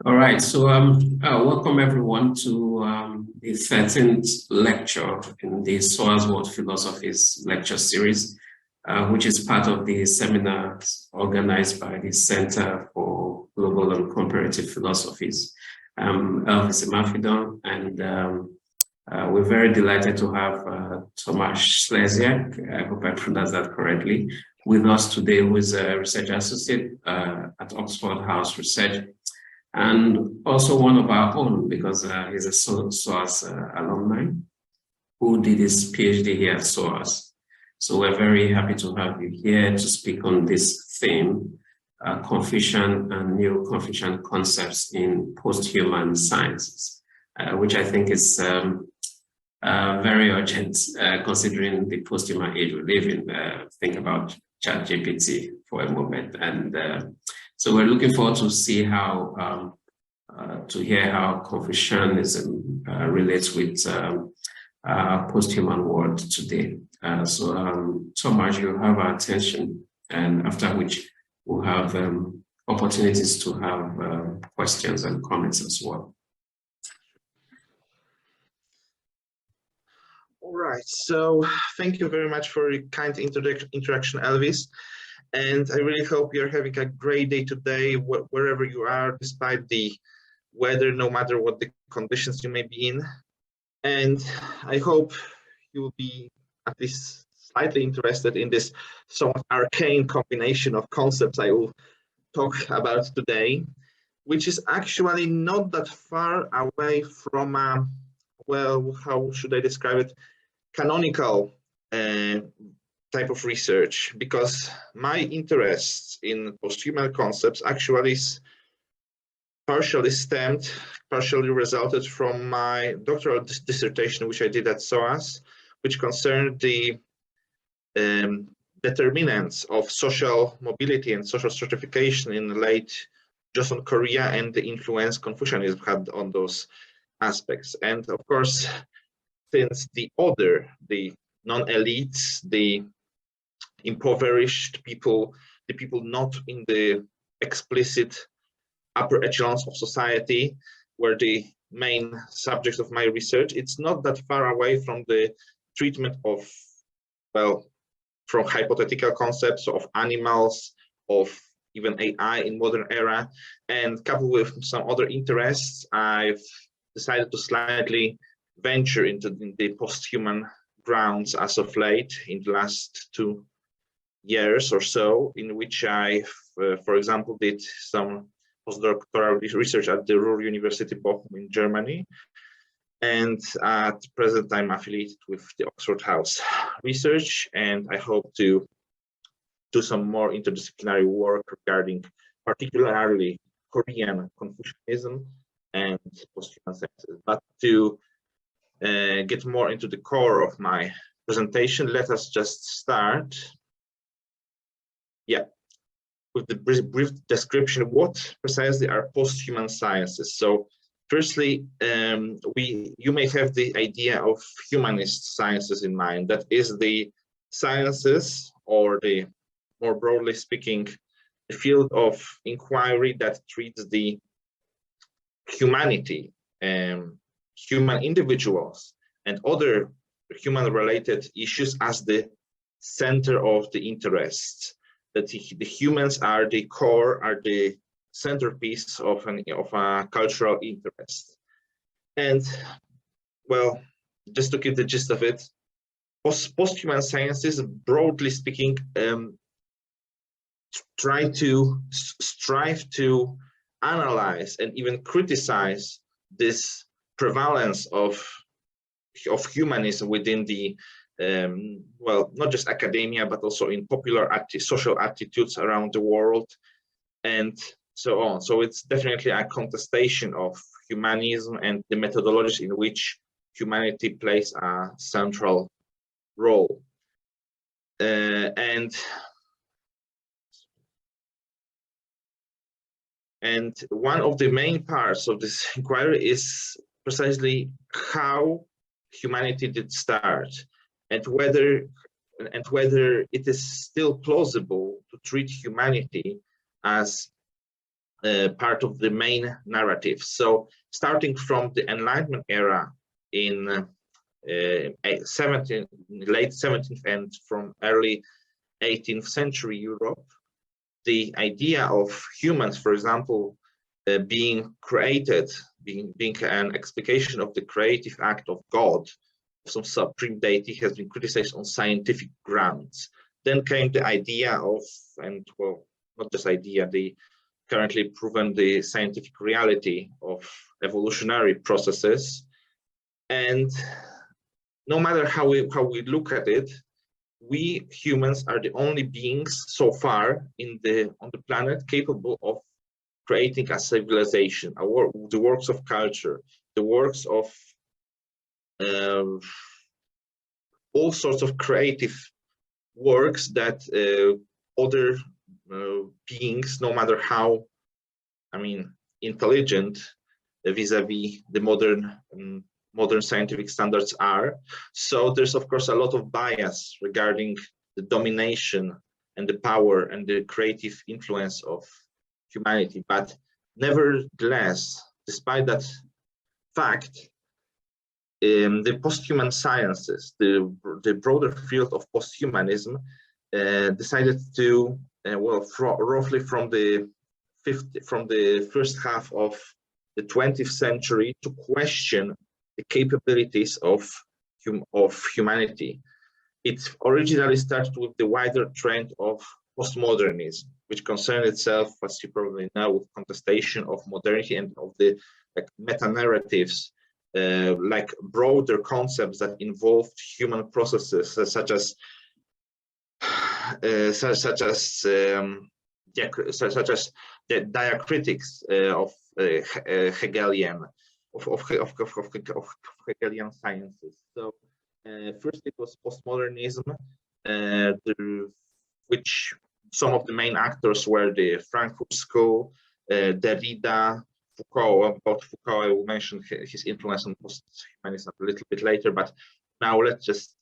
All right, so welcome everyone to the 13th lecture in the SOAS World Philosophies lecture series, which is part of the seminar organized by the Center for Global and Comparative Philosophies, Elvis Imafidon, and we're very delighted to have Tomasz Sleziak, I hope I pronounced that correctly, with us today, who is a research associate at Oxford House Research, and also one of our own, because he's a SOAS alumni who did his PhD here at SOAS. So we're very happy to have you here to speak on this theme, Confucian and Neo-Confucian concepts in post-human sciences, which I think is very urgent, considering the post-human age we live in. Think about ChatGPT for a moment, and so we're looking forward to see how, to hear how Confucianism relates with post-human world today. Tomasz, you have our attention, and after which we'll have opportunities to have questions and comments as well. All right, so thank you very much for your kind introduction, Elvis. And I really hope you're having a great day today, wherever you are, despite the weather, no matter what the conditions you may be in. And I hope you will be at least slightly interested in this somewhat arcane combination of concepts I will talk about today, which is actually not that far away from, well, how should I describe it, canonical type of research, because my interest in post-human concepts actually is partially resulted from my doctoral dissertation, which I did at SOAS, which concerned the determinants of social mobility and social stratification in the late Joseon Korea and the influence Confucianism had on those aspects. And of course, since the other, the non-elites, the impoverished people, the people not in the explicit upper echelons of society, were the main subjects of my research, it's not that far away from the treatment of, well, from hypothetical concepts of animals, of even AI in modern era, and coupled with some other interests, I've decided to slightly venture into the post-human grounds as of late in the last 2 years or so, in which I, for example, did some postdoctoral research at the Ruhr University Bochum in Germany, and at present I'm affiliated with the Oxford House Research, and I hope to do some more interdisciplinary work regarding particularly Korean Confucianism and post-human sciences. But to get more into the core of my presentation, let us just start. Yeah, with the brief description of what precisely are post-human sciences. So firstly, you may have the idea of humanist sciences in mind. That is the sciences, or the, more broadly speaking, the field of inquiry that treats the humanity, human individuals, and other human-related issues as the center of the interests. That the humans are the core, are the centerpiece of a cultural interest. And, well, just to give the gist of it, post-human sciences, broadly speaking, strive to analyze and even criticize this prevalence of humanism within the well, not just academia, but also in popular social attitudes around the world, and so on. So it's definitely a contestation of humanism and the methodologies in which humanity plays a central role. And one of the main parts of this inquiry is precisely how humanity did start, and whether it is still plausible to treat humanity as part of the main narrative. So starting from the Enlightenment era in late 17th and from early 18th century Europe, the idea of humans, for example, being created, being an explication of the creative act of God, some supreme deity, has been criticized on scientific grounds. Then came the idea of, and well, not just idea, the currently proven the scientific reality of evolutionary processes. And no matter how we look at it, we humans are the only beings so far on the planet capable of creating a civilization, the works of culture, the works of all sorts of creative works that other beings, no matter how, I mean, intelligent vis-a-vis the modern scientific standards are. So there's of course a lot of bias regarding the domination and the power and the creative influence of humanity. But nevertheless, despite that fact, the posthuman sciences, the broader field of posthumanism, decided to, roughly from the first half of the 20th century, to question the capabilities of humanity. It originally started with the wider trend of postmodernism, which concerned itself, as you probably know, with contestation of modernity and of the meta-narratives, like broader concepts that involved human processes, such as the diacritics of Hegelian Hegelian sciences. So first it was postmodernism, which some of the main actors were the Frankfurt School, Derrida, Foucault. About Foucault, I will mention his influence on posthumanism a little bit later. But now let's just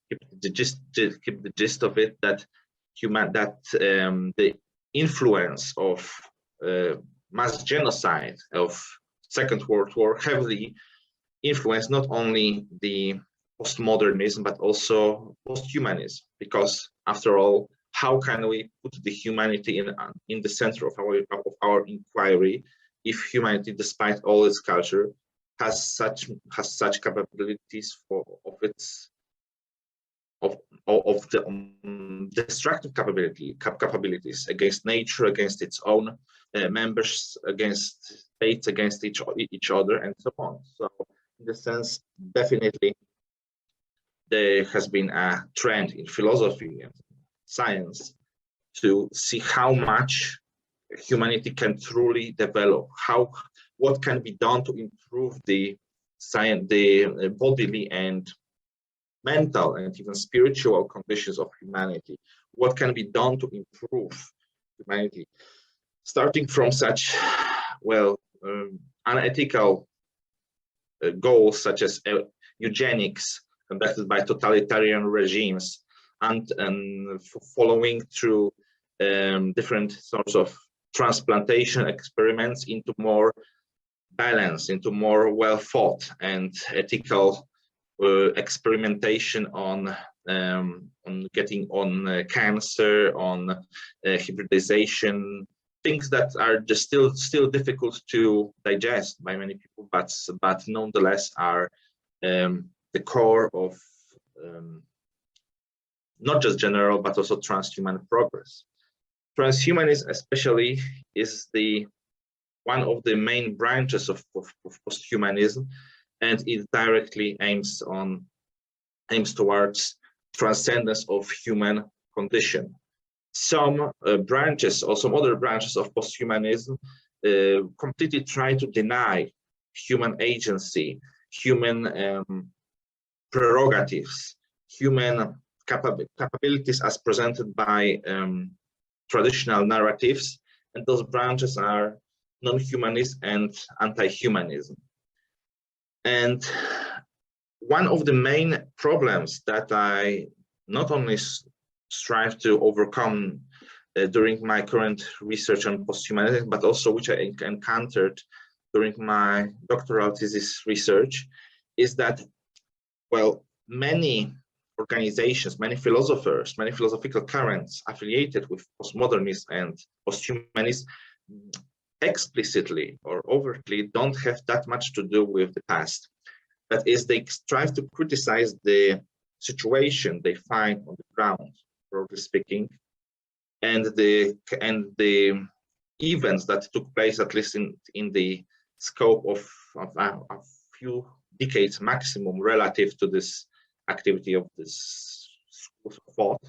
keep the gist of it, that the influence of mass genocide of Second World War heavily influenced not only the postmodernism but also posthumanism, because after all, how can we put the humanity in the center of our inquiry if humanity, despite all its culture, has such capabilities of the destructive capabilities against nature, against its own members, against states, against each other, and so on. So in the sense, definitely there has been a trend in philosophy and science to see how much humanity can truly develop, what can be done to improve the bodily and mental and even spiritual conditions of humanity, what can be done to improve humanity, starting from such unethical goals such as eugenics conducted by totalitarian regimes, and following through different sorts of transplantation experiments into more balanced, into more well thought and ethical experimentation on getting on cancer, on hybridization, things that are just still difficult to digest by many people, but nonetheless are the core of not just general but also transhuman progress. Transhumanism especially is one of the main branches of posthumanism, and it directly aims towards transcendence of human condition. Some branches or some other branches of posthumanism completely try to deny human agency, human prerogatives, human capabilities as presented by traditional narratives, and those branches are non-humanist and anti-humanism. And one of the main problems that I not only strive to overcome during my current research on posthumanism, but also which I encountered during my doctoral thesis research, is that, well, many organizations, many philosophers, many philosophical currents affiliated with postmodernism and posthumanism explicitly or overtly don't have that much to do with the past. That is, they strive to criticize the situation they find on the ground, broadly speaking, and the events that took place, at least in the scope of a few decades maximum, relative to this activity of this school of thought.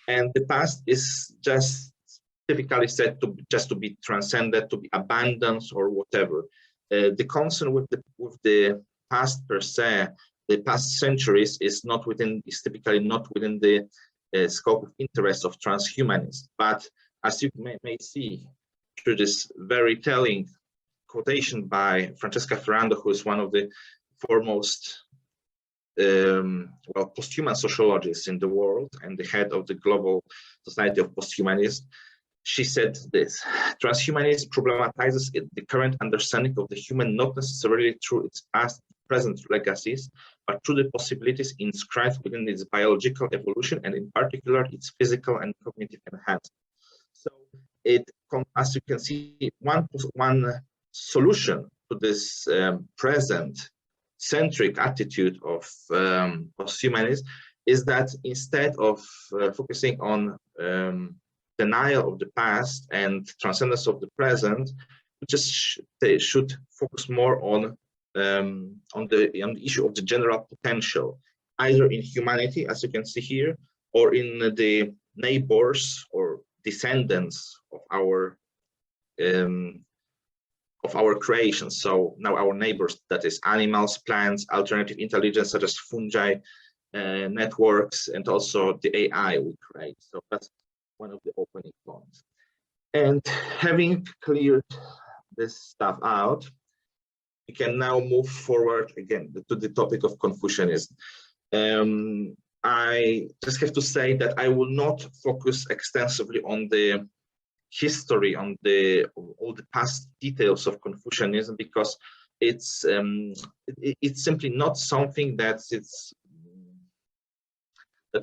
And the past is just typically said to just to be transcended, to be abandoned, or whatever. The concern with the past per se, the past centuries, is typically not within the scope of interest of transhumanists. But as you may see through this very telling quotation by Francesca Ferrando, who is one of the foremost posthuman sociologists in the world and the head of the Global Society of Posthumanism, she said this: transhumanism problematizes the current understanding of the human not necessarily through its past present legacies, but through the possibilities inscribed within its biological evolution, and in particular its physical and cognitive enhancement. So as you can see, one solution to this present centric attitude of posthumanism is that instead of focusing on denial of the past and transcendence of the present, they should focus more on the issue of the general potential, either in humanity, as you can see here, or in the neighbors or descendants of our creation. So now our neighbors, that is animals, plants, alternative intelligence such as fungi, networks, and also the AI we create. So that's one of the opening points. And having cleared this stuff out, we can now move forward again to the topic of Confucianism. I just have to say that I will not focus extensively on the history, on all the past details of Confucianism, because it's simply not something that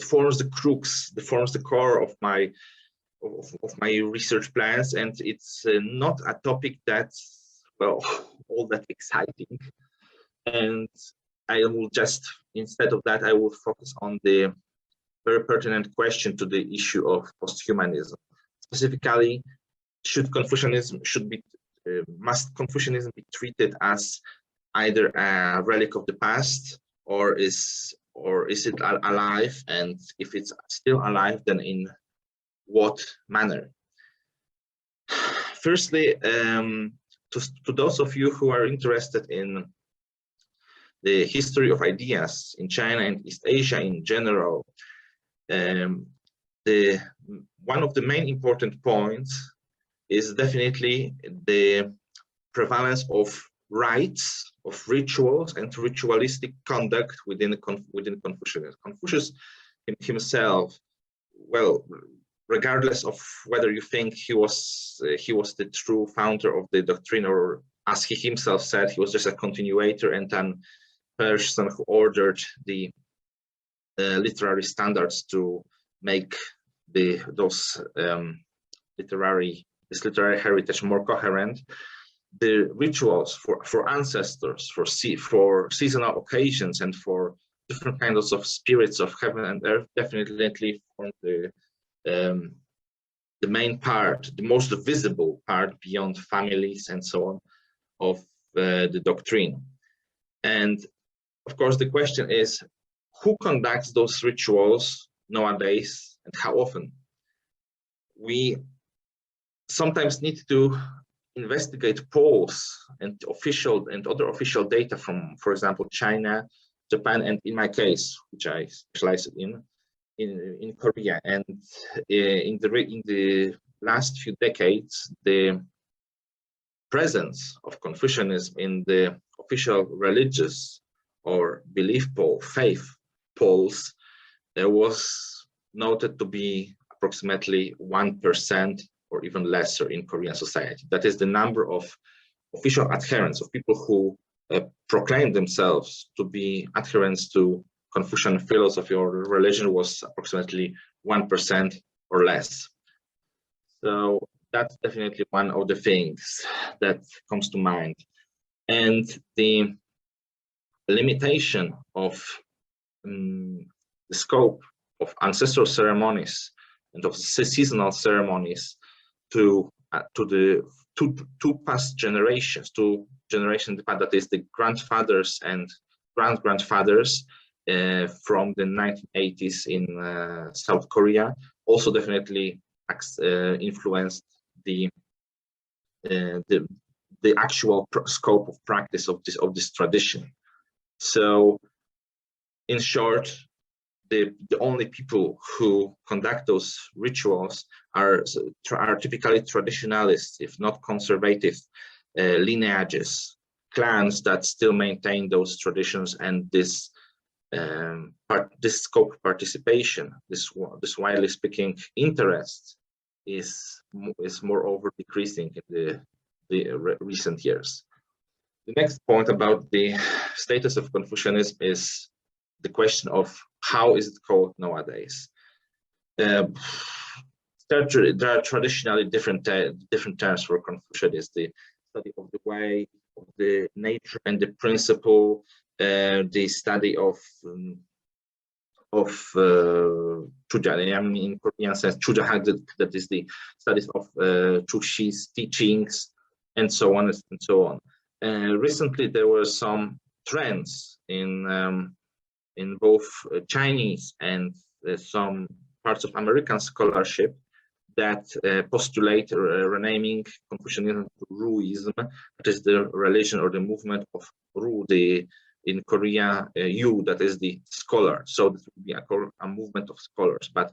forms the crux, that forms the core of my research plans, and it's not a topic that's, well, all that exciting. And I will just, instead of that, I will focus on the very pertinent question to the issue of posthumanism. Specifically, must Confucianism be treated as either a relic of the past, or is it alive? And if it's still alive, then in what manner? Firstly, to those of you who are interested in the history of ideas in China and East Asia in general, one of the main important points is definitely the prevalence of rites, of rituals, and ritualistic conduct within Confucianism. Confucius himself, well, regardless of whether you think he was the true founder of the doctrine, or as he himself said, he was just a continuator and an person who ordered the literary standards to make this literary heritage more coherent. The rituals for ancestors, for seasonal occasions, and for different kinds of spirits of heaven and earth definitely form the main part, the most visible part, beyond families and so on, of the doctrine. And of course, the question is, who conducts those rituals nowadays and how often? We sometimes need to investigate polls and other official data from, for example, China, Japan, and in my case, which I specialize in Korea. And in the last few decades, the presence of Confucianism in the official religious or faith polls was noted to be approximately 1% or even lesser in Korean society. That is the number of official adherents, of people who proclaim themselves to be adherents to Confucian philosophy or religion, was approximately 1% or less. So that's definitely one of the things that comes to mind. And the limitation of the scope of ancestral ceremonies and of seasonal ceremonies to two past generations, two generations that is the grandfathers and grandfathers from the 1980s in South Korea, also definitely influenced the actual scope of practice of this tradition. So, in short, the only people who conduct those rituals are typically traditionalists, if not conservative lineages, clans that still maintain those traditions, and this scope of participation, this widely speaking interest, is moreover decreasing in the recent years. The next point about the status of Confucianism is the question of how is it called nowadays. There are traditionally different terms for Confucianism: the study of the way, of the nature and the principle, the study of Chuja, I mean, in Korean sense, Chuja, that is the studies of Chushi's teachings, and so on and so on. Recently, there were some trends in both Chinese and some parts of American scholarship that postulate renaming Confucianism to Ruism, that is the religion or the movement of Ru, in Korea, Yu, that is the scholar. So this would be a movement of scholars. But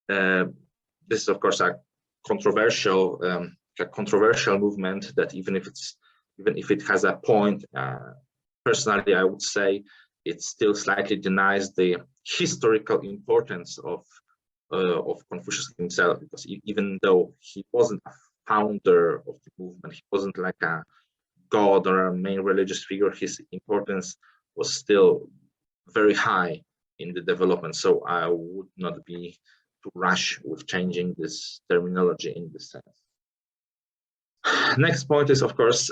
this is, of course, a controversial movement that even if it has a point, personally, I would say it still slightly denies the historical importance of Confucius himself, because even though he wasn't a founder of the movement, he wasn't like a god or a main religious figure, his importance was still very high in the development. So I would not be too rash with changing this terminology in this sense. Next point is, of course,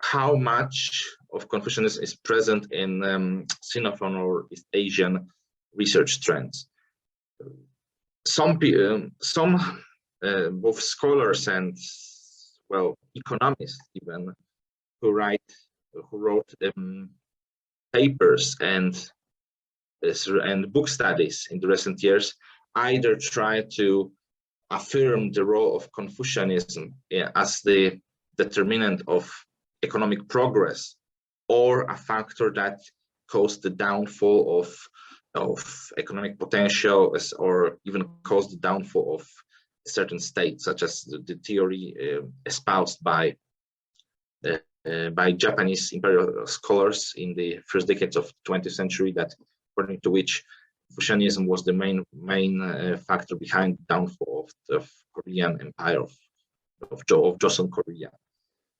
how much of Confucianism is present in Sinophone or East Asian research trends. Some both scholars and, well, economists even, who wrote papers and book studies in the recent years, either try to affirm the role of Confucianism as the determinant of economic progress, or a factor that caused the downfall of economic potential, or even caused the downfall of certain states, such as the theory espoused by Japanese imperial scholars in the first decades of the 20th century, that according to which Confucianism was the main factor behind the downfall of Korean Empire, of Joseon Korea.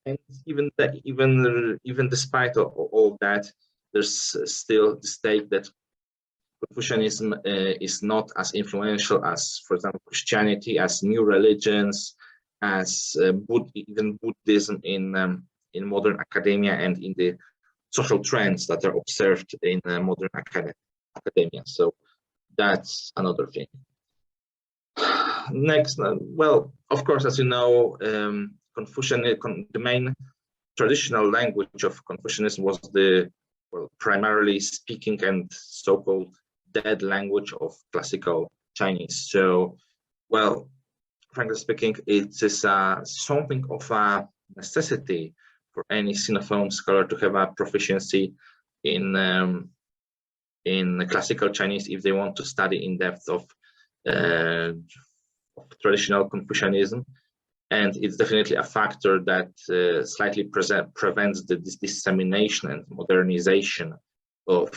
And even despite all that, there's still the stake that Confucianism is not as influential as, for example, Christianity, as new religions, as even Buddhism in modern academia and in the social trends that are observed in modern academia. So that's another thing. Next, well, of course, as you know, the main traditional language of Confucianism was primarily speaking and so-called dead language of classical Chinese. So, well, frankly speaking, it is something of a necessity for any Sinophone scholar to have a proficiency in classical Chinese if they want to study in depth of traditional Confucianism. And it's definitely a factor that slightly prevents this dissemination and modernization of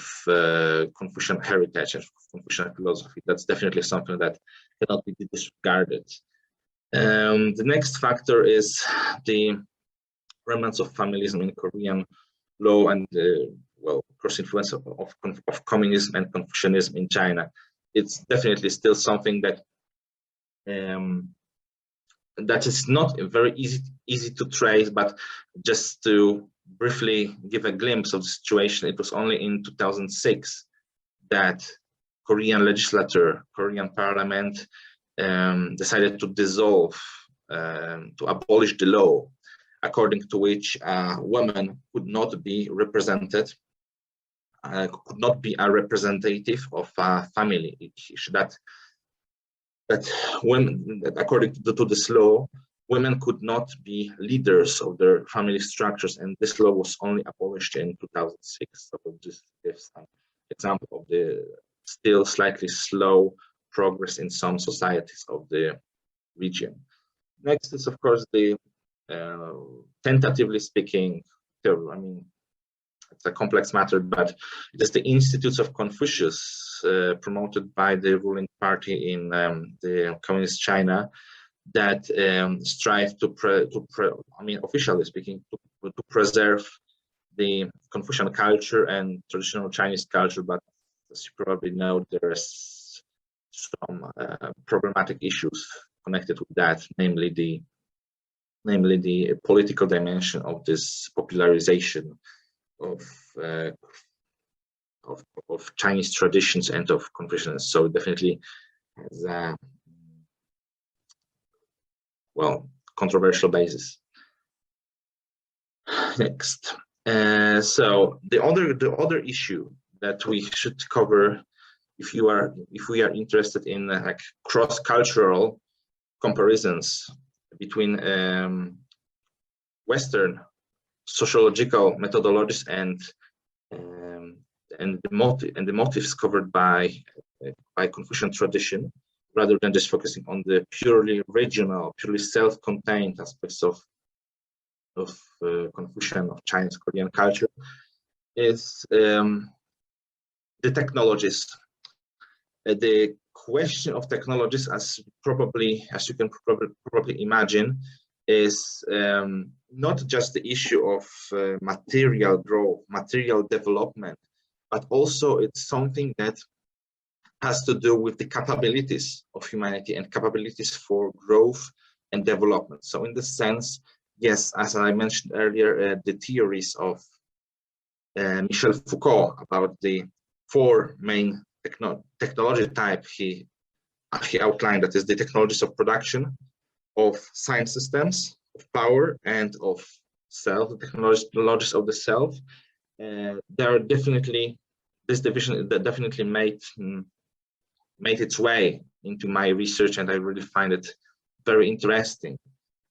Confucian heritage and Confucian philosophy. That's definitely something that cannot be disregarded. The next factor is the remnants of familism in Korean law and well, of course, influence of communism and Confucianism in China. It's definitely still something that that is not very easy to trace, but just to briefly give a glimpse of the situation, it was only in 2006 that Korean legislature, Korean parliament decided to dissolve, to abolish the law, according to which women could not be represented, could not be a representative of a family. That women, according to this law, women could not be leaders of their family structures, and this law was only abolished in 2006. So just gives an example of the still slightly slow progress in some societies of the region. Next is, of course, the tentatively speaking, I mean, it's a complex matter, but it is the Institutes of Confucius promoted by the ruling party in the communist China that strive to, I mean, officially speaking, to preserve the Confucian culture and traditional Chinese culture. But as you probably know, there is some problematic issues connected with that, namely the political dimension of this popularization of Chinese traditions and of Confucianism. So definitely has a well, controversial basis. Next, so the other issue that we should cover, if we are interested in like cross-cultural comparisons between Western sociological methodologies and the motives covered by Confucian tradition, rather than just focusing on the purely regional, purely self-contained aspects of Confucian, of Chinese Korean culture, is the technologies. The question of technologies, as you can probably imagine, is not just the issue of material growth, material development, but also it's something that has to do with the capabilities of humanity and capabilities for growth and development. So in this sense, yes, as I mentioned earlier, the theories of Michel Foucault about the four main technology type he outlined, that is the technologies of production, of science systems, of power, and of self, the technologies of the self. There are definitely, this division that definitely made its way into my research, and I really find it very interesting.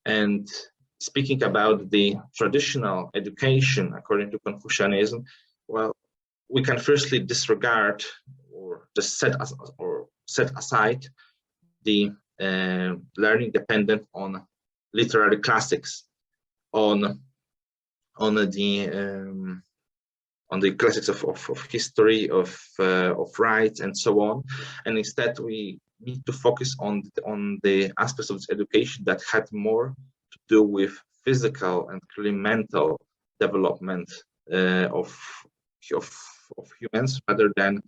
And speaking about the traditional education according to Confucianism, well, we can firstly disregard or just set aside the learning dependent on literary classics, on the classics of history, of rights, and so on, and instead we need to focus on the aspects of this education that had more to do with physical and clearly mental development of humans, rather than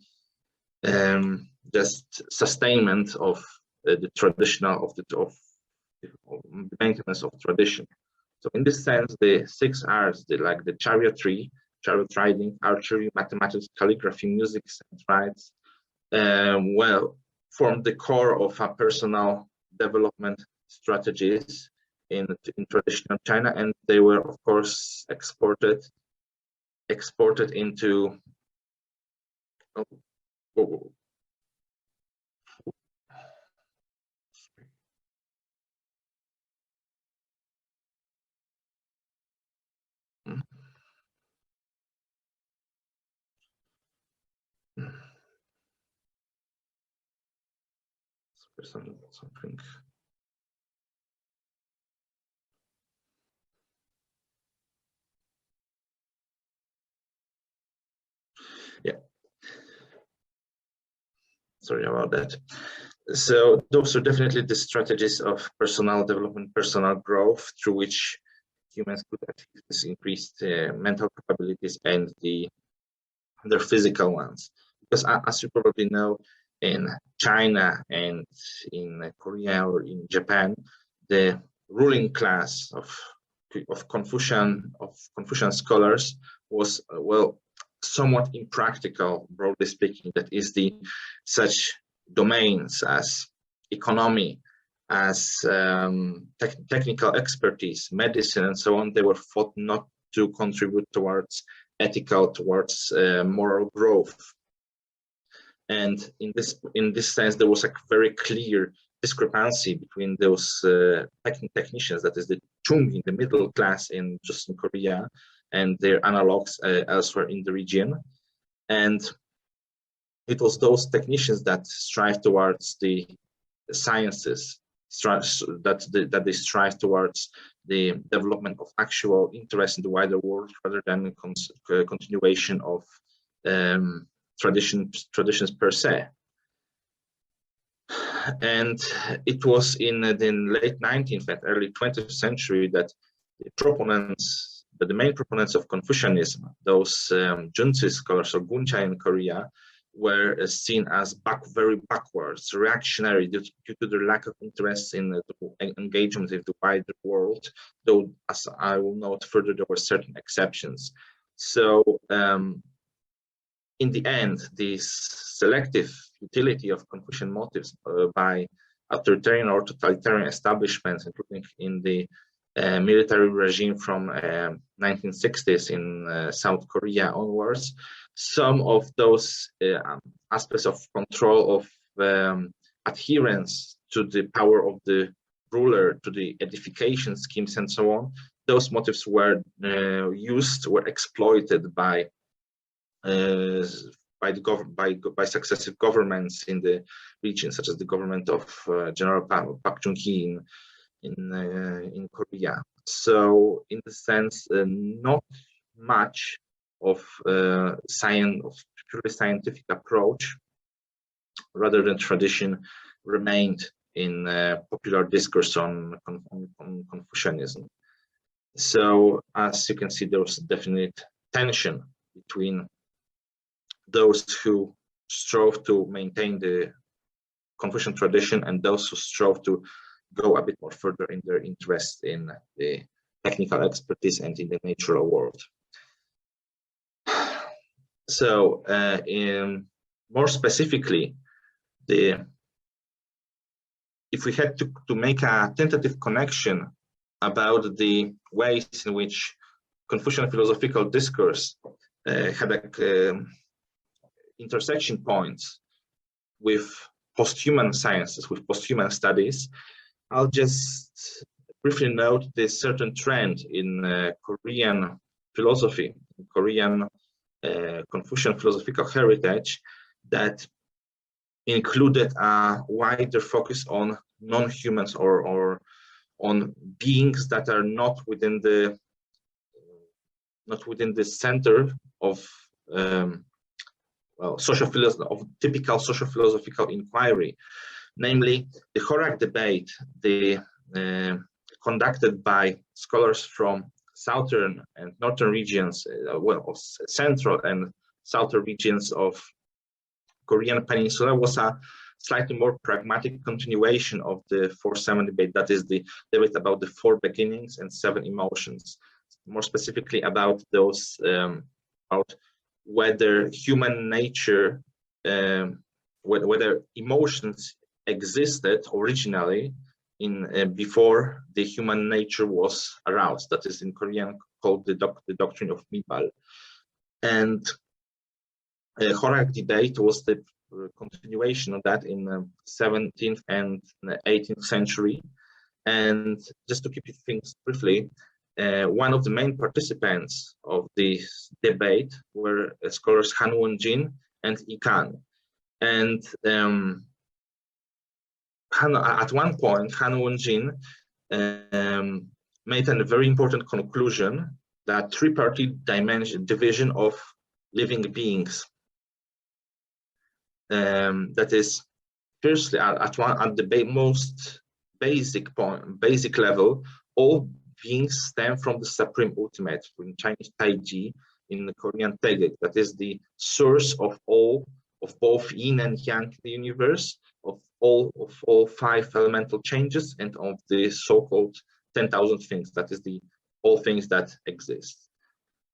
just sustainment of the traditional of the maintenance of tradition. So in this sense, the 6 R's, like the chariot riding, archery, mathematics, calligraphy, music, and rights, well, form the core of a personal development strategies in traditional China, and they were, of course, exported into something. Sorry about that. So those are definitely the strategies of personal development, personal growth, through which humans could achieve this increased mental capabilities and their physical ones. Because as you probably know, in China and in Korea or in Japan, the ruling class of Confucian scholars was somewhat impractical, broadly speaking. That is, such domains as economy, as technical expertise, medicine, and so on, they were thought not to contribute towards towards moral growth. And in this sense, there was a very clear discrepancy between those technicians, that is the Chungin, the middle class in Korea, and their analogs elsewhere in the region. And it was those technicians that strive towards the sciences, that they strive towards the development of actual interest in the wider world, rather than continuation of traditions per se. And it was in the late 19th and early 20th century that the main proponents of Confucianism, those Junzi scholars or Guncha in Korea, were seen as very backwards, reactionary, due to their lack of interest in the engagement with the wider world, though, as I will note further, there were certain exceptions. So in the end, the selective utility of Confucian motives by authoritarian or totalitarian establishments, including in the military regime from 1960s in South Korea onwards, some of those aspects of control of adherence to the power of the ruler, to the edification schemes and so on, those motives were exploited by successive governments in the region, such as the government of General Park Chung-hee in Korea. So, in the sense, not much of purely scientific approach, rather than tradition, remained in popular discourse on Confucianism. So, as you can see, there was a definite tension between those who strove to maintain the Confucian tradition and those who strove to go a bit more further in their interest in the technical expertise and in the natural world. So, more specifically, if we had to make a tentative connection about the ways in which Confucian philosophical discourse had intersection points with posthuman sciences, with posthuman studies, I'll just briefly note this certain trend in Korean philosophy, Korean Confucian philosophical heritage, that included a wider focus on non-humans or on beings that are not within the center of typical social philosophical inquiry, namely the Horak debate, conducted by scholars from southern and northern regions, of central and southern regions of Korean Peninsula, was a slightly more pragmatic continuation of the 4-7 debate, that is the debate about the 4 beginnings and 7 emotions, more specifically about those, about whether human nature, whether emotions existed originally before the human nature was aroused. That is in Korean called the doctrine of Mibal. And Horak debate was the continuation of that in the 17th and 18th century. And just to keep things briefly, one of the main participants of this debate were scholars Han Won-jin and Yi Kan. And at one point, Han Won-jin made a very important conclusion, that tripartite division of living beings. that is, firstly, at the most basic level, all beings stem from the supreme ultimate, in Chinese Taiji, in the Korean Taegek, that is the source of both yin and yang in the universe, of all 5 elemental changes, and of the so-called 10,000 things, that is the all things that exist.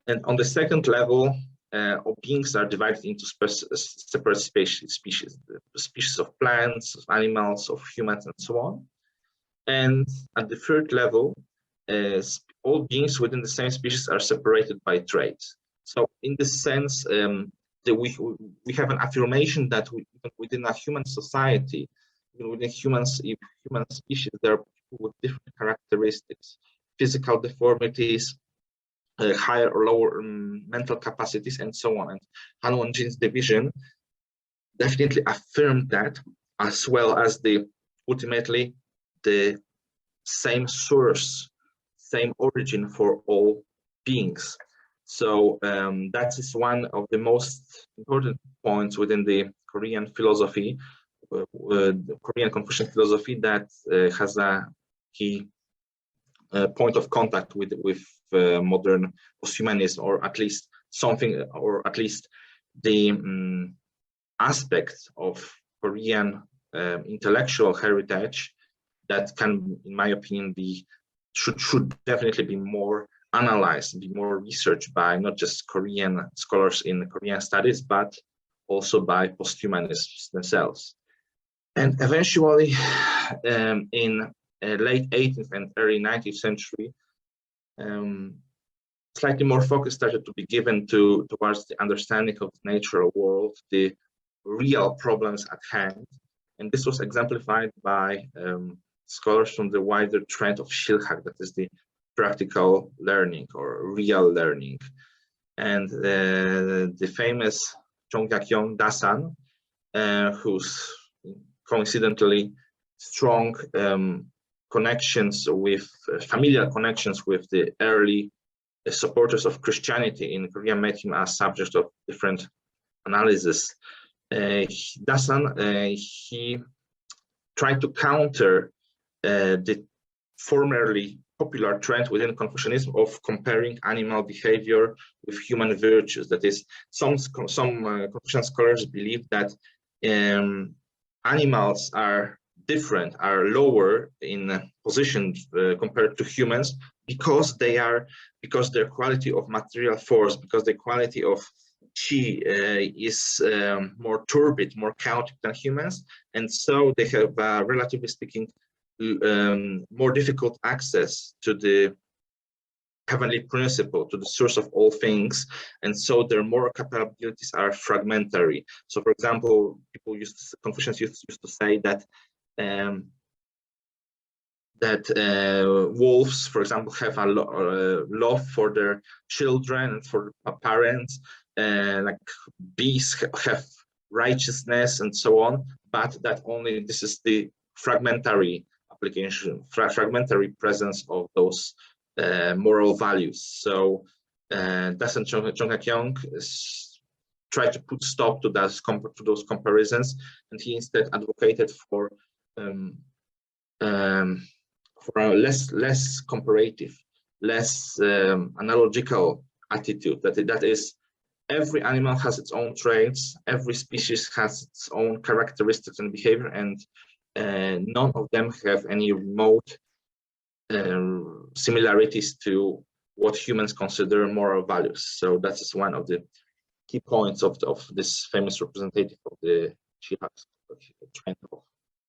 And on the second level, all beings are divided into separate species, the species of plants, of animals, of humans, and so on. And at the third level, all beings within the same species are separated by traits. So in this sense, we have an affirmation that within a human society, within human species, there are people with different characteristics, physical deformities, higher or lower mental capacities, and so on. And Han Wonjin's division definitely affirmed that, as well as ultimately the same source, same origin for all beings. So that is one of the most important points within the Korean philosophy, the Korean Confucian philosophy, that has a key point of contact with modern posthumanism, or at least something, or at least the aspects of Korean intellectual heritage that can, in my opinion, should definitely be more analyzed, be more researched by not just Korean scholars in Korean studies, but also by posthumanists themselves. And eventually, in late 18th and early 19th century, slightly more focus started to be given towards the understanding of the natural world, the real problems at hand. And this was exemplified by scholars from the wider trend of Sleziak, that is the practical learning or real learning. And the famous Jongyak-yong Dasan, whose coincidentally strong connections with familiar connections with the early supporters of Christianity in Korea made him a subject of different analysis. Dasan, he tried to counter the formerly popular trend within Confucianism of comparing animal behavior with human virtues. That is, some Confucian scholars believe that animals are different, are lower in position compared to humans, because their quality of material force, because the quality of qi is more turbid, more chaotic than humans, and so they have, relatively speaking, more difficult access to the heavenly principle, to the source of all things, and so their moral capabilities are fragmentary. So, for example, Confucians used to say that wolves, for example, have a love for their children and for parents, like bees have righteousness and so on, but that only this is the fragmentary application, fragmentary presence of those moral values. So Dasan Jongyak-yong tried to put stop to those comparisons, and he instead advocated for a less comparative, less analogical attitude. That is, every animal has its own traits, every species has its own characteristics and behavior, and none of them have any remote similarities to what humans consider moral values. So that is one of the key points of this famous representative of the trend of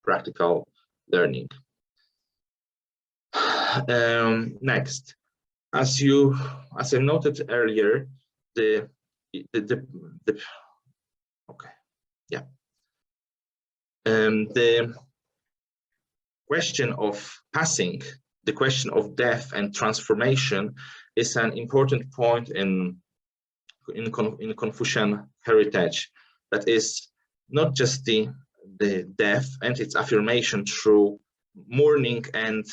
practical learning. Next, as I noted earlier, the question of passing, the question of death and transformation, is an important point in Confucian heritage. That is not just the death and its affirmation through mourning and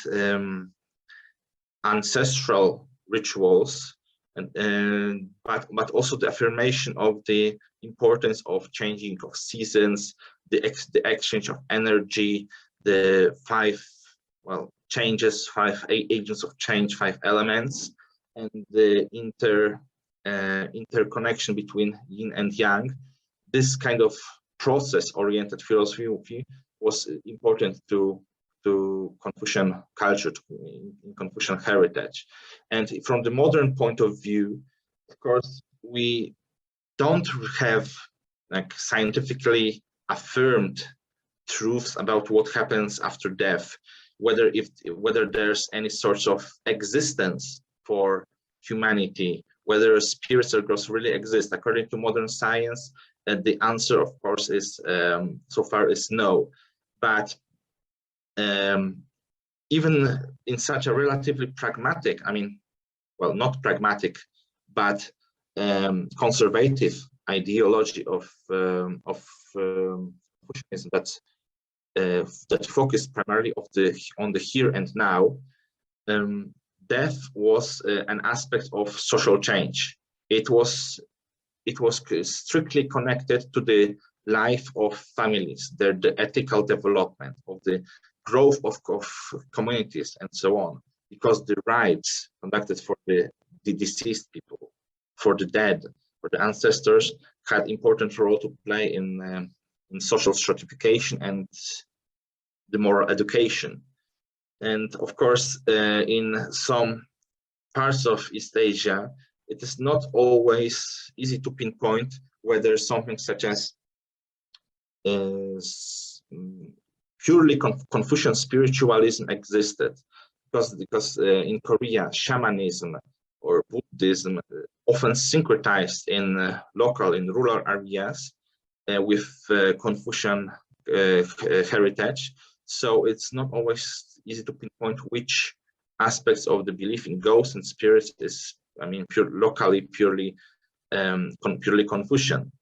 ancestral rituals, but also the affirmation of the importance of changing of seasons, the exchange of energy, the five agents of change, 5 elements, and the interconnection between yin and yang. This kind of process-oriented philosophy was important to Confucian culture, in Confucian heritage. And from the modern point of view, of course, we don't have like scientifically affirmed truths about what happens after death, whether there's any sort of existence for humanity, whether spirits or ghosts really exist. According to modern science, the answer, of course, is so far is no. But even in such a relatively pragmatic, not pragmatic, but conservative ideology of Confucianism that focused primarily on the here and now, death was an aspect of social change. It was strictly connected to the life of families, the ethical development, of the growth of communities, and so on, because the rites conducted for the deceased people, for the dead, for the ancestors, had important role to play in social stratification and the moral education. And of course, in some parts of East Asia, it is not always easy to pinpoint whether something such as purely Confucian spiritualism existed, because in Korea, shamanism or Buddhism often syncretized in rural areas with Confucian heritage. So it's not always easy to pinpoint which aspects of the belief in ghosts and spirits is, purely Confucian.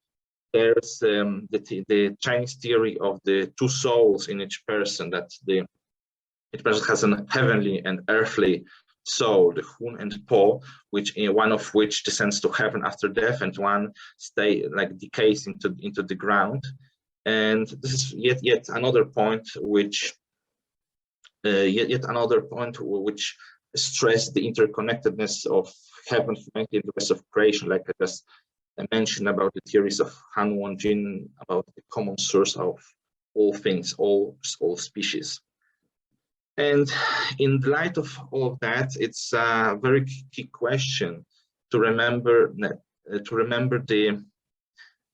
There's the Chinese theory of the 2 souls in each person, that each person has a heavenly and earthly soul, the Hun and Po, one of which descends to heaven after death, and one decays into the ground. And this is yet another point which stress the interconnectedness of heaven, humanity, and the rest of creation, like I just mentioned about the theories of Han Wonjin, about the common source of all things, all species. And in the light of all of that, it's a very key question to remember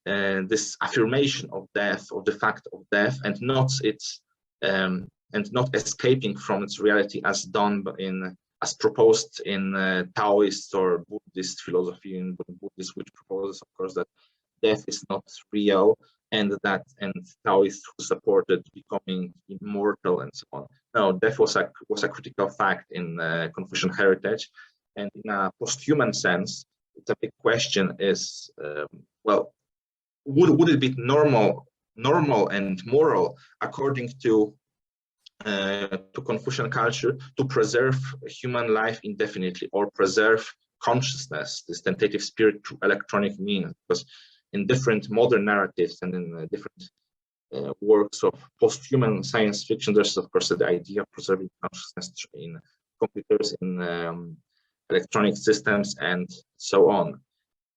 this affirmation of death, of the fact of death, and not escaping from its reality as proposed in Taoist or Buddhist philosophy, in Buddhism, which proposes, of course, that death is not real, and Taoists who supported becoming immortal and so on. No, death was a critical fact in Confucian heritage, and in a post-human sense, it's a big question: is would it be normal and moral, according to Confucian culture, to preserve human life indefinitely, or preserve consciousness, this tentative spirit, through electronic means? Because in different modern narratives and in different works of post-human science fiction, there's of course the idea of preserving consciousness in computers, in electronic systems, and so on.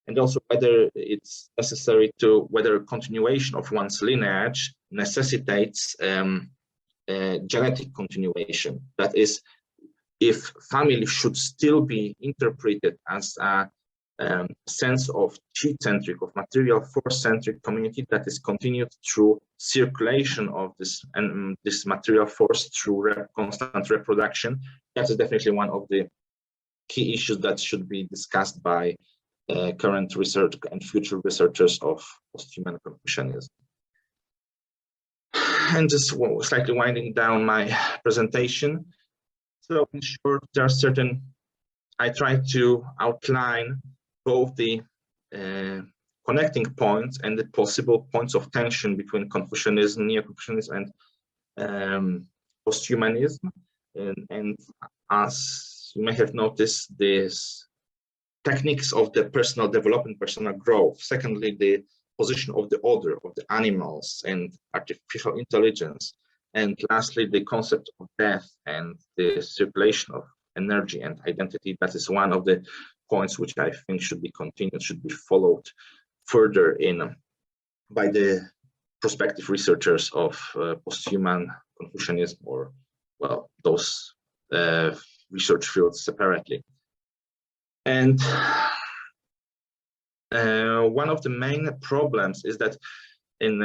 And also whether it's necessary whether continuation of one's lineage necessitates genetic continuation. That is, if family should still be interpreted as a sense of chi-centric, of material force-centric community that is continued through circulation of this material force through constant reproduction, that is definitely one of the key issues that should be discussed by current research and future researchers of post-human Confucianism. And just slightly winding down my presentation. So in short, there are I try to outline both the connecting points and the possible points of tension between Confucianism, Neo-Confucianism, and posthumanism. And as you may have noticed, these techniques of the personal development, personal growth. Secondly, the position of the order of the animals and artificial intelligence. And lastly, the concept of death and the circulation of energy and identity. That is one of the points which I think should be continued, should be followed further in by the prospective researchers of post-human Confucianism, or, well, those research fields separately. And one of the main problems is that in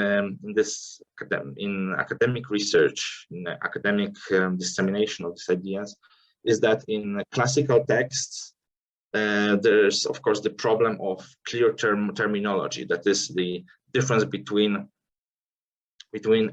academic research, in academic dissemination of these ideas, is that in classical texts, there's of course the problem of clear terminology. That is the difference between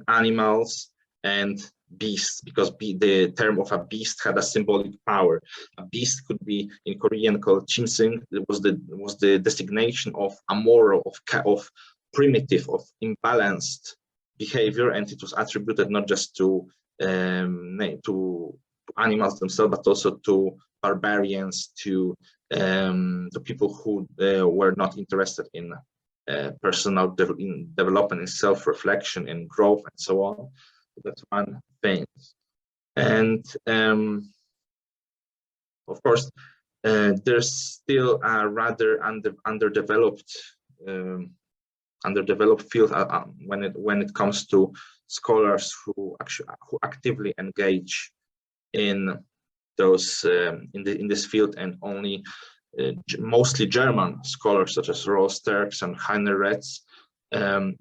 animals and beasts, because the term of a beast had a symbolic power. A beast could be, in Korean, called chimsing. It was the designation of amoral, of primitive, of imbalanced behavior, and it was attributed not just to animals themselves, but also to barbarians, to people who were not interested in personal development, in self-reflection, in growth, and so on. That's one thing. And of course, there's still a rather underdeveloped field when it comes to scholars who actively engage in those in this field, and only mostly German scholars such as Rolf Sterks and Heiner Retz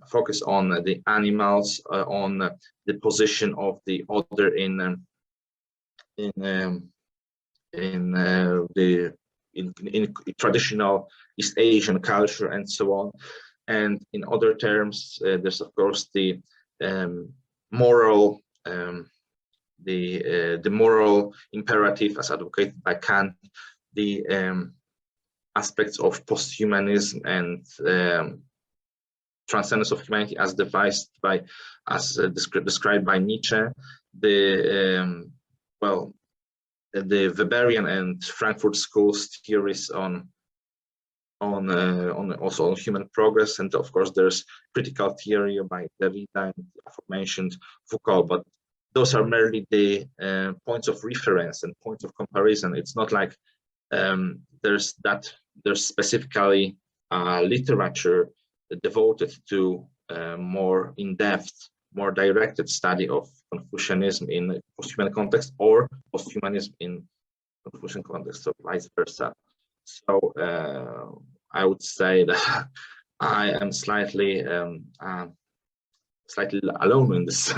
focus on the animals, on the position of the other in traditional East Asian culture, and so on. And in other terms, there's of course the moral moral imperative as advocated by Kant, the aspects of posthumanism and transcendence of humanity as devised by, described by Nietzsche, the Weberian and Frankfurt schools theories on also on human progress, and of course there's critical theory by Derrida and the aforementioned Foucault, but those are merely the points of reference and points of comparison. It's not like there's specifically literature devoted to more in-depth, more directed study of Confucianism in post-human context, or post-humanism in Confucian context, or vice versa. So I would say that I am slightly alone in this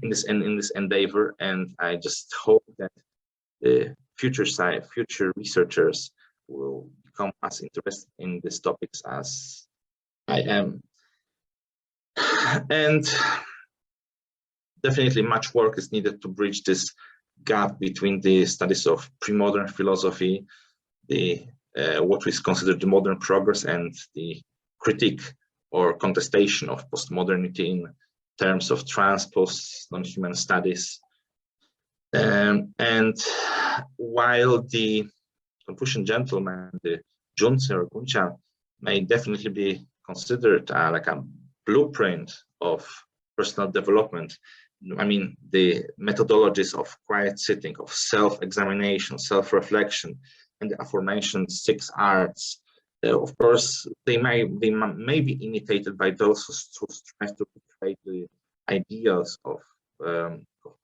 in this endeavor, and I just hope that the future researchers will become as interested in these topics as I am. And definitely much work is needed to bridge this gap between the studies of pre-modern philosophy, the what is considered the modern progress, and the critique or contestation of postmodernity in terms of transposed non-human studies. And while the Confucian gentleman, the Junzi or Guncha, may definitely be considered like a blueprint of personal development, I mean, the methodologies of quiet sitting, of self-examination, self-reflection, and the aforementioned 6 arts, of course, they may be imitated by those who strive to create the ideals of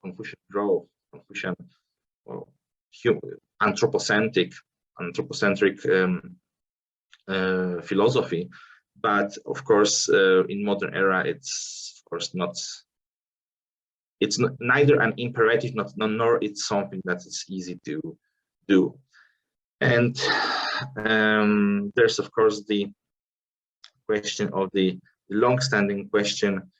Confucian growth, Confucian anthropocentric philosophy. But of course, in modern era, it's of course not. It's neither an imperative, nor it's something that is easy to do. And there's of course the question of the long-standing question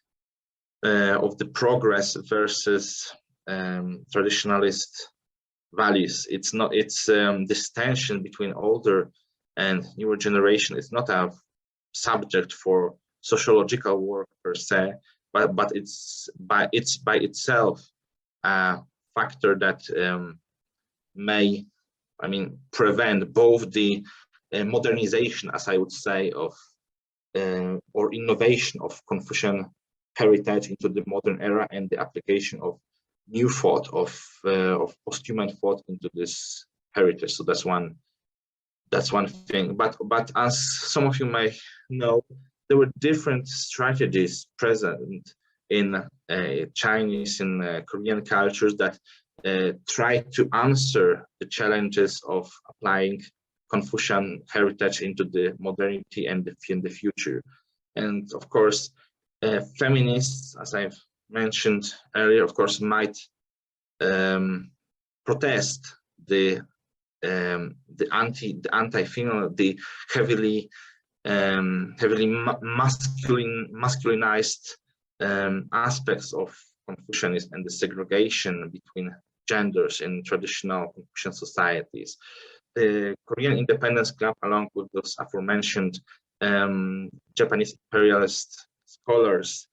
of the progress versus traditionalist values. It's not. It's this tension between older and newer generation. It's not a subject for sociological work per se, but it's by itself a factor that may, I mean, prevent both the modernization, as I would say, of or innovation of Confucian heritage into the modern era, and the application of new thought of post-human thought into this heritage. So that's one thing. But as some of you may know, there were different strategies present in Chinese and Korean cultures that tried to answer the challenges of applying Confucian heritage into the modernity and in the future. And of course, feminists, as I've mentioned earlier, of course, might protest the anti-female, the heavily masculinized aspects of Confucianism and the segregation between genders in traditional Confucian societies. The Korean Independence Club, along with those aforementioned Japanese imperialist scholars,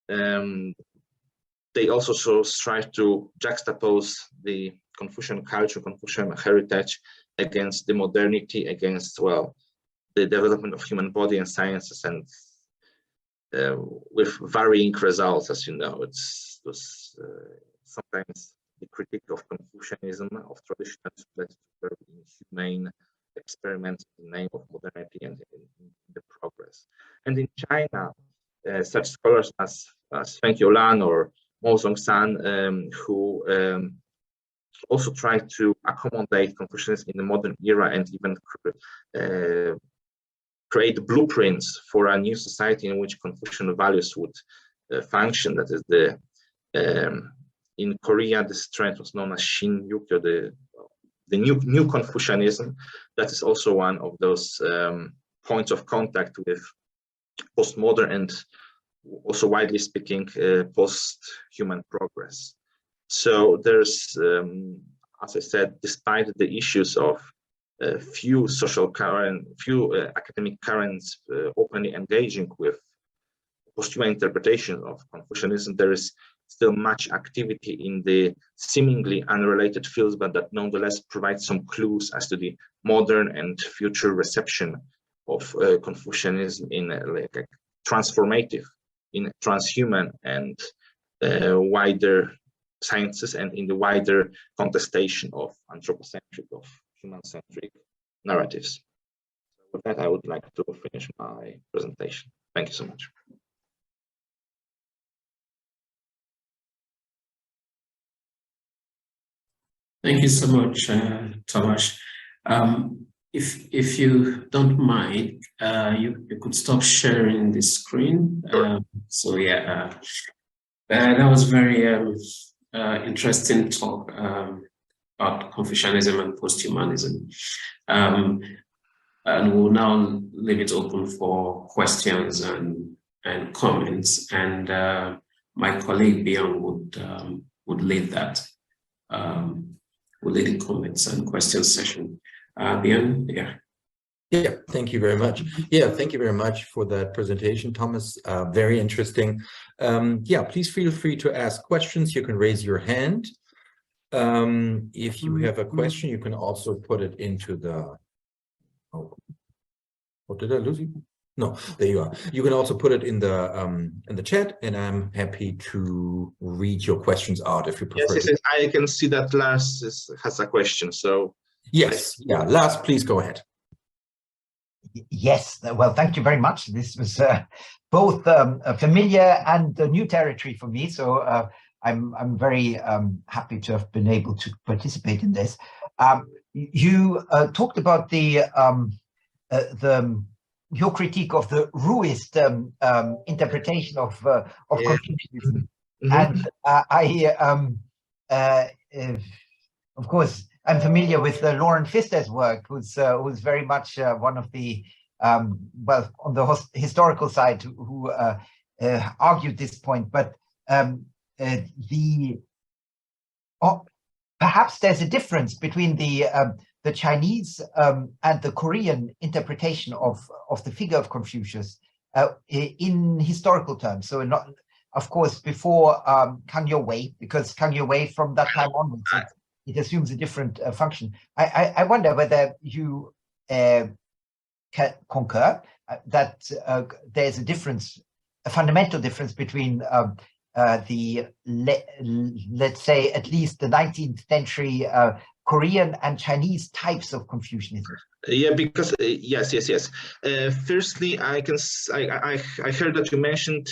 they also strive to juxtapose the Confucian culture, Confucian heritage against the modernity, against, well, the development of human body and sciences, and with varying results, as you know. It's sometimes the critique of Confucianism, of traditions, led to very inhumane experiments in the name of modernity and in the progress. And in China, such scholars as Feng Youlan or Mo Zhongshan, who also try to accommodate Confucianism in the modern era and even create blueprints for a new society in which Confucian values would function. That is in Korea, this trend was known as Shin-Yukyo, the new Confucianism. That is also one of those points of contact with postmodern and also, widely speaking, post-human progress. So there's, as I said, despite the issues of few academic currents openly engaging with post-human interpretation of Confucianism, there is still much activity in the seemingly unrelated fields, but that nonetheless provides some clues as to the modern and future reception of Confucianism in like a transformative, in transhuman and wider sciences, and in the wider contestation of anthropocentric, of human-centric narratives. With that, I would like to finish my presentation. Thank you so much. Thank you so much, Tomasz. If you don't mind, you could stop sharing the screen. So yeah, that was very interesting talk about Confucianism and posthumanism. And we'll now leave it open for questions and comments. And my colleague Bjorn would lead that. We'll lead the comments and questions session. Bjorn, yeah. Yeah, thank you very much. Yeah, thank you very much for that presentation, Thomas. Very interesting. Yeah, please feel free to ask questions. You can raise your hand. If you have a question, you can also put it into the... Oh, did I lose you? No, there you are. You can also put it in the chat, and I'm happy to read your questions out if you prefer. Yes, I can see that Lars has a question. So yes, yeah, Lars, please go ahead. Yes, well, thank you very much. This was both familiar and new territory for me, so I'm very happy to have been able to participate in this. You talked about your critique of the Ruist interpretation of Confucianism, and of course, I'm familiar with Lauren Pfister's work, who's very much one of the, well, on the historical side, who argued this point. But perhaps there's a difference between the Chinese and the Korean interpretation of the figure of Confucius in historical terms. So, not, of course, before Kang Youwei, because Kang Youwei from that time onwards, it assumes a different function. I wonder whether you can concur that there's a difference, a fundamental difference between let's say at least the 19th century Korean and Chinese types of Confucianism. Yeah, because yes. Firstly, I heard that you mentioned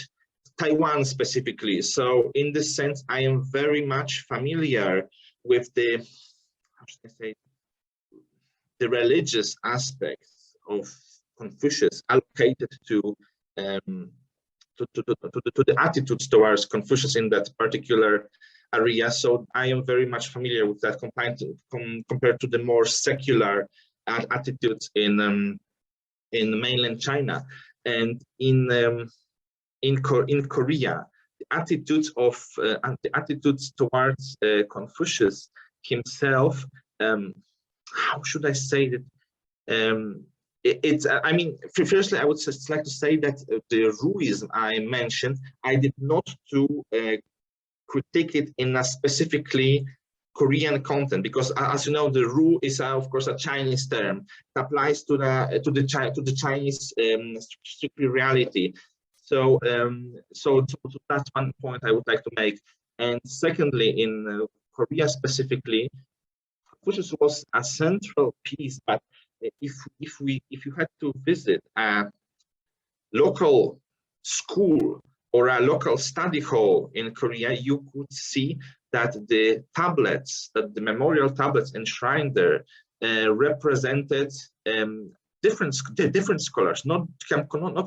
Taiwan specifically. So in this sense, I am very much familiar with the, how should I say, the religious aspects of Confucius allocated to the attitudes towards Confucius in that particular area. So I am very much familiar with that compared to the more secular attitudes in mainland China. And in Korea, the attitudes towards Confucius himself, how should I say that? I mean, firstly, I would just like to say that the ruism I mentioned, I did not critique it in a specifically Korean content, because as you know, the ru is of course a Chinese term. It applies to the Chinese strictly reality. So so that's one point I would like to make. And secondly, in Korea specifically, Confucius was a central piece, but if you had to visit a local school or a local study hall in Korea, you could see that the tablets, that the memorial tablets enshrined there, represented different scholars, not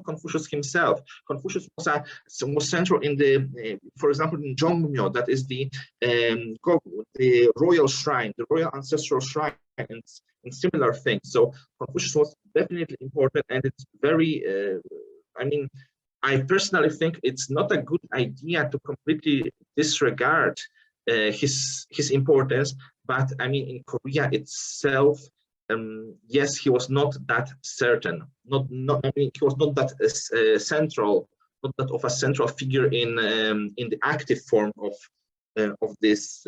Confucius himself. Confucius was central in the, for example, in Jongmyo, that is the royal shrine, the royal ancestral shrine, and similar things. So Confucius was definitely important, and it's very, I mean, I personally think it's not a good idea to completely disregard his importance, but I mean, in Korea itself, yes, he was not that certain. I mean, he was not that central, not that of a central figure in the active form of this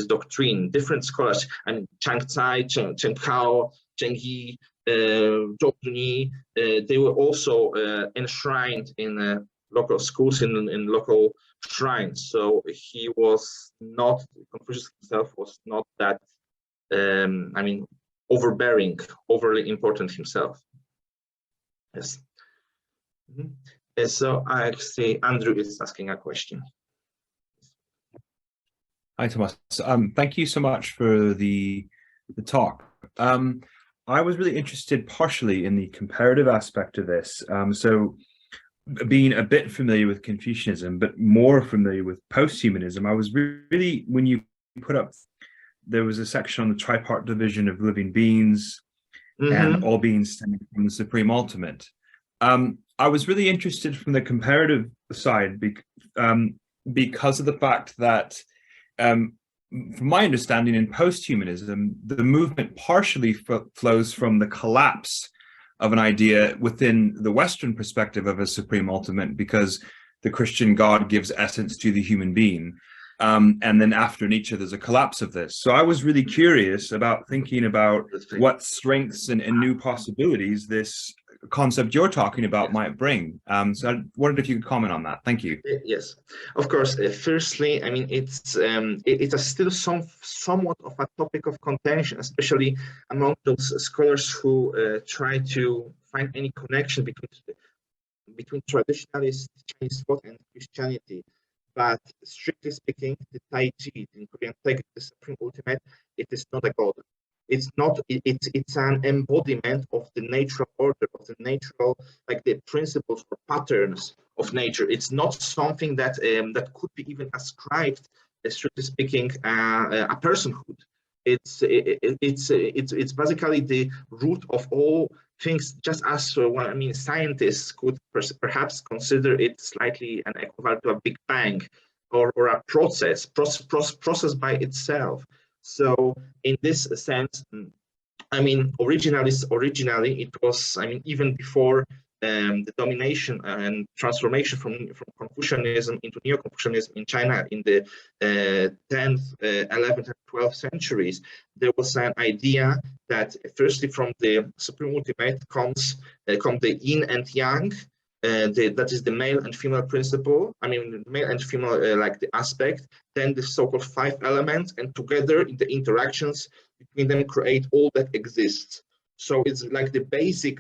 doctrine. Different scholars, I mean, Chang Tsai, Chen Kao, Cheng Yi, Zhou Zunyi, they were also enshrined in local schools, in local shrines. So he was not, Confucius himself was not that, I mean, overbearing, overly important himself. Yes. So I see Andrew is asking a question. Hi, Tomasz. Thank you so much for the talk. I was really interested partially in the comparative aspect of this. So being a bit familiar with Confucianism, but more familiar with posthumanism, I was really, when you put up, there was a section on the tripart division of living beings and all beings stemming from the supreme ultimate. I was really interested from the comparative side because of the fact that from my understanding in posthumanism, the movement partially flows from the collapse of an idea within the Western perspective of a supreme ultimate, because the Christian God gives essence to the human being. And then after Nietzsche, there's a collapse of this. So I was really curious about thinking about what strengths and new possibilities this concept you're talking about might bring. So I wondered if you could comment on that. Thank you. Yes, of course. Firstly, I mean, it's still somewhat of a topic of contention, especially among those scholars who try to find any connection between traditionalist Chinese thought and Christianity. But strictly speaking, the Taiji in Korean text, the supreme ultimate, it is not a god. It's not. It's an embodiment of the natural order, of the natural, like the principles or patterns of nature. It's not something that that could be even ascribed, strictly speaking, a personhood. It's basically the root of all things. Just as well, I mean, scientists could perhaps consider it slightly an equivalent to a Big Bang, or a process by itself. So in this sense, I mean, originally it was, I mean, even before the domination and transformation from Confucianism into Neo-Confucianism in China in the 10th, 11th, and 12th centuries, there was an idea that firstly from the supreme ultimate come the yin and yang, that is the male and female principle. I mean, male and female like the aspect, then the so-called 5 elements, and together in the interactions between them create all that exists. So it's like the basic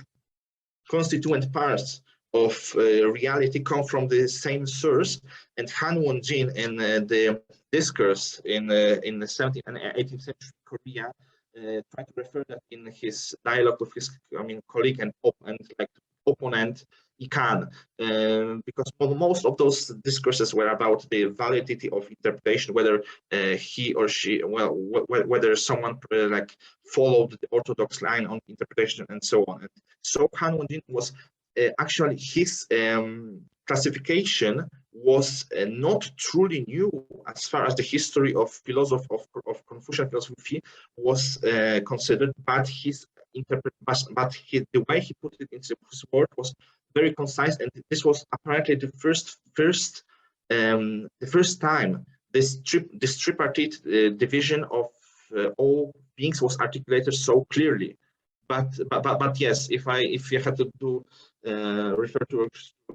constituent parts of reality come from the same source. And Han Wonjin in the discourse in the 17th and 18th century Korea tried to refer that in his dialogue with his colleague and opponent Ikan, because most of those discourses were about the validity of interpretation, whether he or she, whether someone like followed the orthodox line on interpretation and so on. And so Han Wonjin was actually his classification was not truly new as far as the history of philosophy of Confucian philosophy was considered, but the way he put it into his word was very concise, and this was apparently the first time this tripartite division of all beings was articulated so clearly. But yes, if you had to refer to a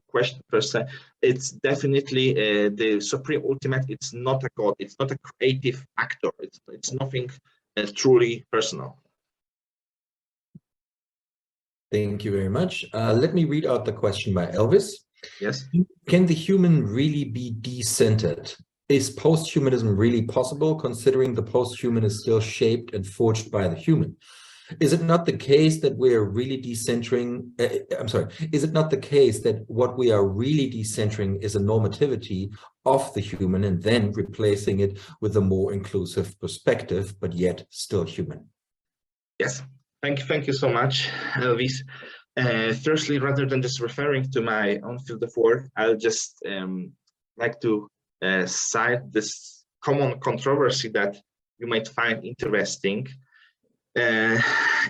question per se, it's definitely the supreme ultimate. It's not a god. It's not a creative actor. It's nothing truly personal. Thank you very much. Let me read out the question by Elvis. Yes. Can the human really be decentered? Is post-humanism really possible, considering the post-human is still shaped and forged by the human? Is it not the case that we are really decentering? Is it not the case that what we are really decentering is a normativity of the human and then replacing it with a more inclusive perspective, but yet still human? Yes. Thank you so much, Elvis. Firstly, rather than just referring to my own field of work, I'll just like to cite this common controversy that you might find interesting,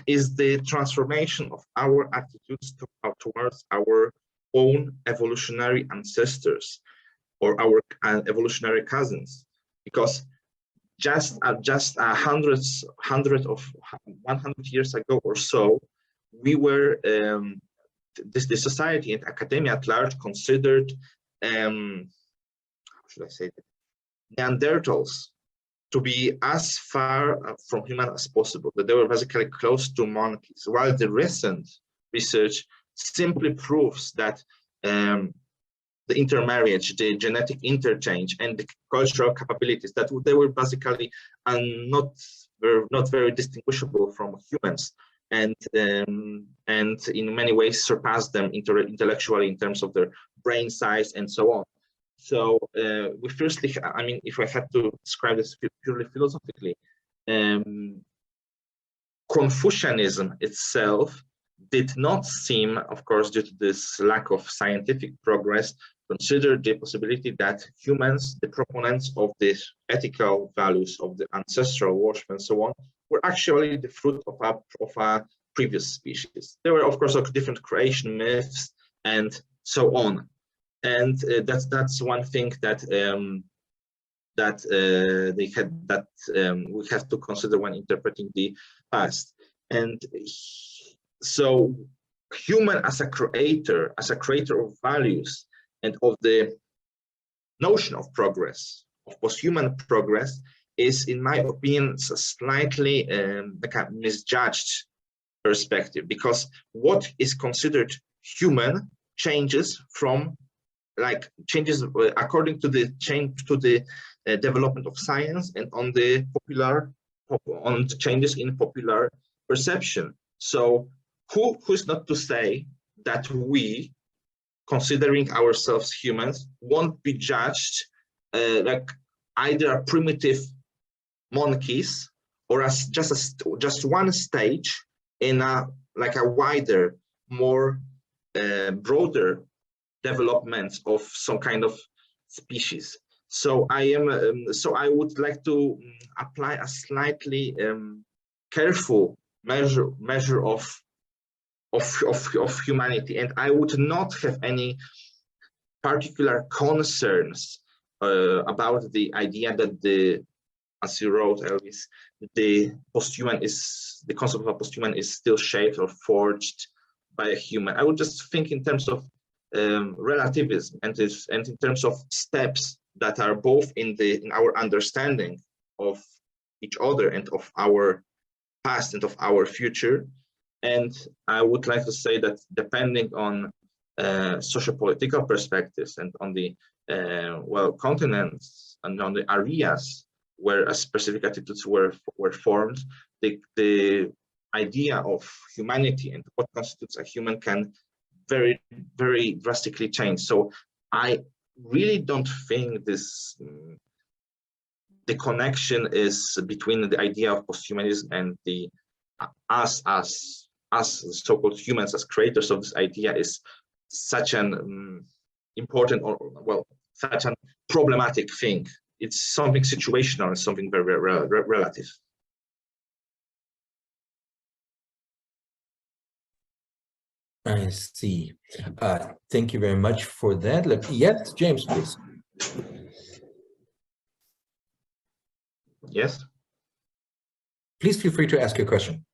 is the transformation of our attitudes towards our own evolutionary ancestors or our evolutionary cousins, because just 100 years ago or so, we were the society and academia at large considered how should I say that, Neanderthals to be as far from human as possible, that they were basically close to monkeys, while the recent research simply proves that the intermarriage, the genetic interchange, and the cultural capabilities, that they were basically not very distinguishable from humans, and in many ways surpassed them intellectually in terms of their brain size and so on. So we firstly, I mean, if I had to describe this purely philosophically, Confucianism itself did not seem, of course, due to this lack of scientific progress, consider the possibility that humans, the proponents of these ethical values of the ancestral worship and so on, were actually the fruit of a previous species. There were, of course, different creation myths and so on, and that's one thing that we have to consider when interpreting the past. And so, human as a creator of values and of the notion of progress, of post-human progress, is, in my opinion, a slightly like a misjudged perspective, because what is considered human changes according to the development of science and on the changes in popular perception. So who's not to say that we, considering ourselves humans, won't be judged like either a primitive monkeys or as just one stage in a wider, more broader development of some kind of species. So I would like to apply a slightly careful measure of of humanity, and I would not have any particular concerns about the idea that as you wrote, Elvis, the concept of a posthuman is still shaped or forged by a human. I would just think in terms of relativism and in terms of steps that are both in our understanding of each other and of our past and of our future. And I would like to say that depending on socio-political perspectives and on the continents and on the areas where specific attitudes were formed, the idea of humanity and what constitutes a human can very, very drastically change. So I really don't think the connection is between the idea of posthumanism and the us as so-called humans as creators of this idea is such an important or such a problematic thing. It's something situational and something very, very relative. I see. Thank you very much for that. Yes, James, please. Yes. Please feel free to ask your question.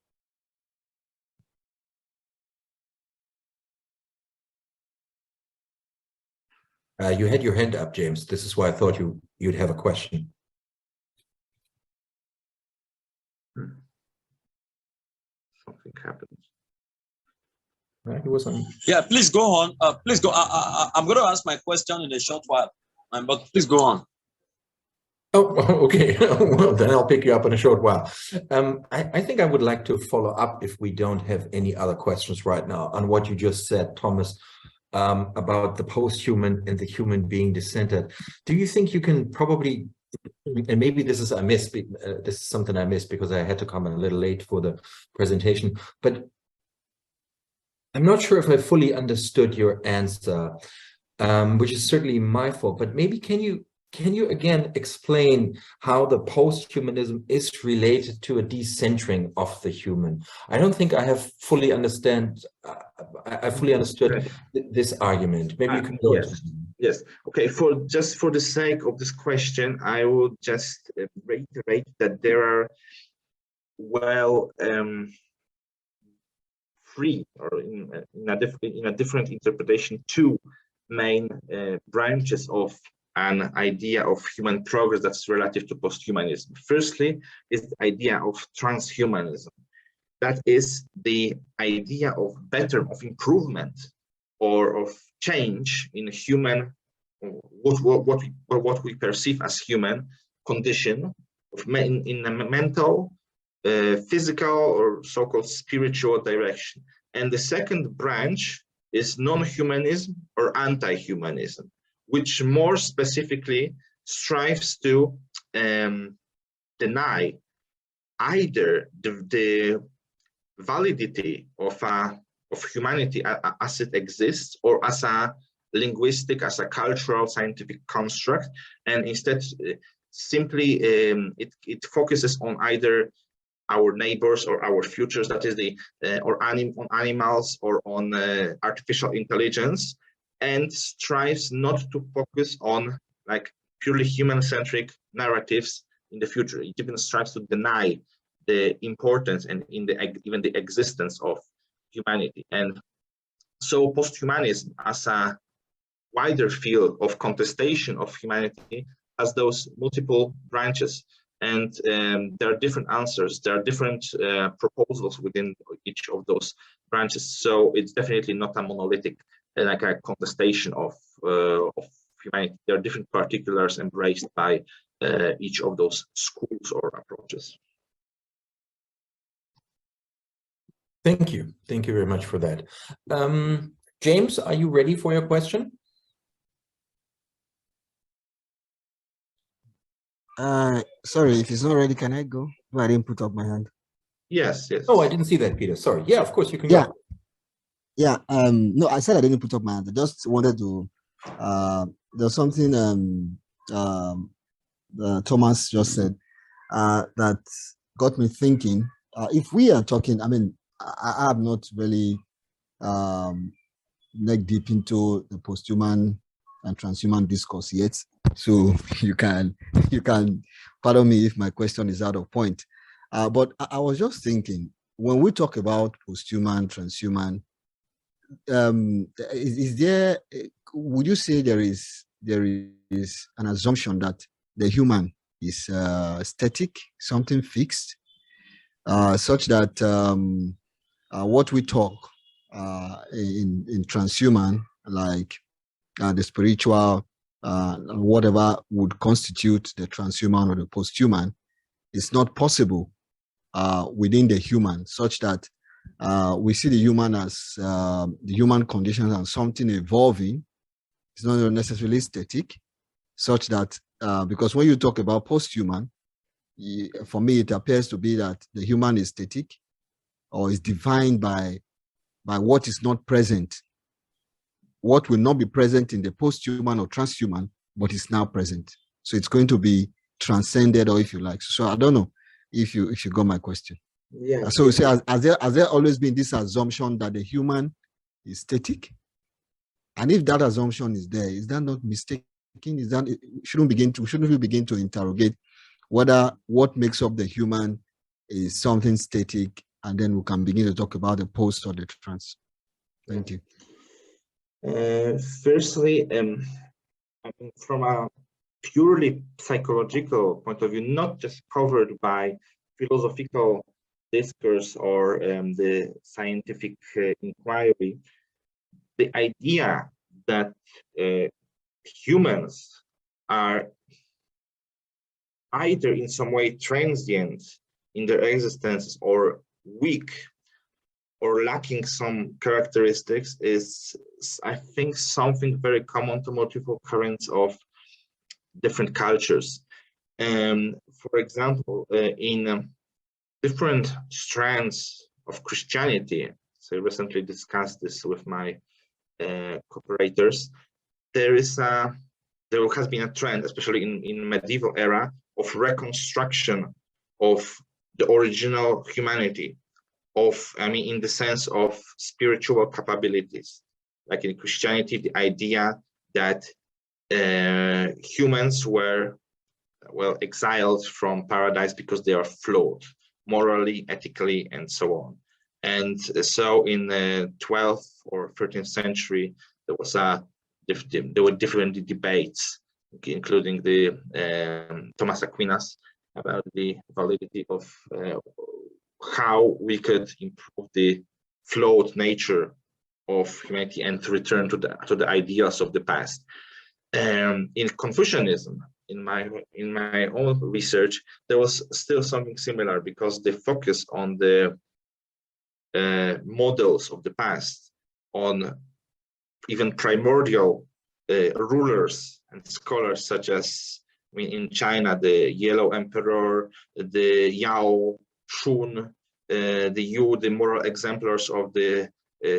You had your hand up, James. This is why I thought you'd have a question. Something happened. He was on. Yeah, please go on. Please go. I'm going to ask my question in a short while, but please go on. Oh, okay. Well, then I'll pick you up in a short while. I think I would like to follow up, if we don't have any other questions right now, on what you just said, Thomas, about the post-human and the human being dissented. Do you think you can probably, and maybe this is this is something I missed because I had to come a little late for the presentation, but I'm not sure if I fully understood your answer, which is certainly my fault, but maybe can you again explain how the post-humanism is related to a decentering of the human? I don't think I have fully understood this argument. Maybe you can go into it. Yes. Okay. Just for the sake of this question, I will just reiterate that there are three, or in a different interpretation, two main branches of an idea of human progress that's relative to posthumanism. Firstly is the idea of transhumanism. That is the idea of improvement or of change in human, what we perceive as human condition in a mental, physical, or so-called spiritual direction. And the second branch is non-humanism or anti-humanism, which more specifically strives to deny either the validity of humanity as it exists, or as a linguistic, as a cultural, scientific construct, and instead simply it focuses on either our neighbors or our futures, that is on animals or on artificial intelligence, and strives not to focus on like purely human-centric narratives in the future. It even strives to deny the importance and even the existence of humanity. And so posthumanism, as a wider field of contestation of humanity, has those multiple branches. And there are different answers, there are different proposals within each of those branches. So it's definitely not a monolithic, like a contestation of humanity. There are different particulars embraced by each of those schools or approaches. Thank you. Thank you very much for that. James, are you ready for your question? Sorry, if it's not ready, can I go? No, I didn't put up my hand. Yes, yes. Oh, I didn't see that, Peter. Sorry. Yeah, of course you can go. Yeah. No, I said I didn't put up my hand. I just wanted to there's something Tomasz just said that got me thinking. If we are talking, I mean, I have not really neck deep into the posthuman and transhuman discourse yet, so you can pardon me if my question is out of point. But I was just thinking, when we talk about posthuman, transhuman, is there? Would you say there is an assumption that the human is static, something fixed, such that what we talk in transhuman, like the spiritual, whatever would constitute the transhuman or the posthuman, is not possible within the human, such that we see the human as the human conditions as something evolving. It's not necessarily static, such that because when you talk about posthuman, for me it appears to be that the human is static or is defined by what is not present, what will not be present in the posthuman or transhuman, but is now present. So it's going to be transcended, or if you like. So I don't know if you got my question. Yeah. So has there always been this assumption that the human is static? And if that assumption is there, is that not mistaken? Is that shouldn't we begin to interrogate whether what makes up the human is something static, and then we can begin to talk about the post or the trans. Thank you. Firstly, from a purely psychological point of view, not just covered by philosophical discourse or the scientific inquiry, the idea that humans are either in some way transient in their existence or weak or lacking some characteristics is, I think, something very common to multiple currents of different cultures. For example, in different strands of Christianity, so I recently discussed this with my cooperators, there has been a trend, especially in medieval era, of reconstruction of the original humanity, in the sense of spiritual capabilities. Like in Christianity, the idea that humans were, well, exiled from paradise because they are flawed, morally, ethically, and so on. And so in the 12th or 13th century, there were different debates, including the Tomasz Aquinas, about the validity of how we could improve the flawed nature of humanity and return to the ideals of the past. In Confucianism, in my own research, there was still something similar, because they focus on the models of the past, on even primordial rulers and scholars, such as, in China, the Yellow Emperor, the Yao, Shun, the Yu, the moral exemplars of the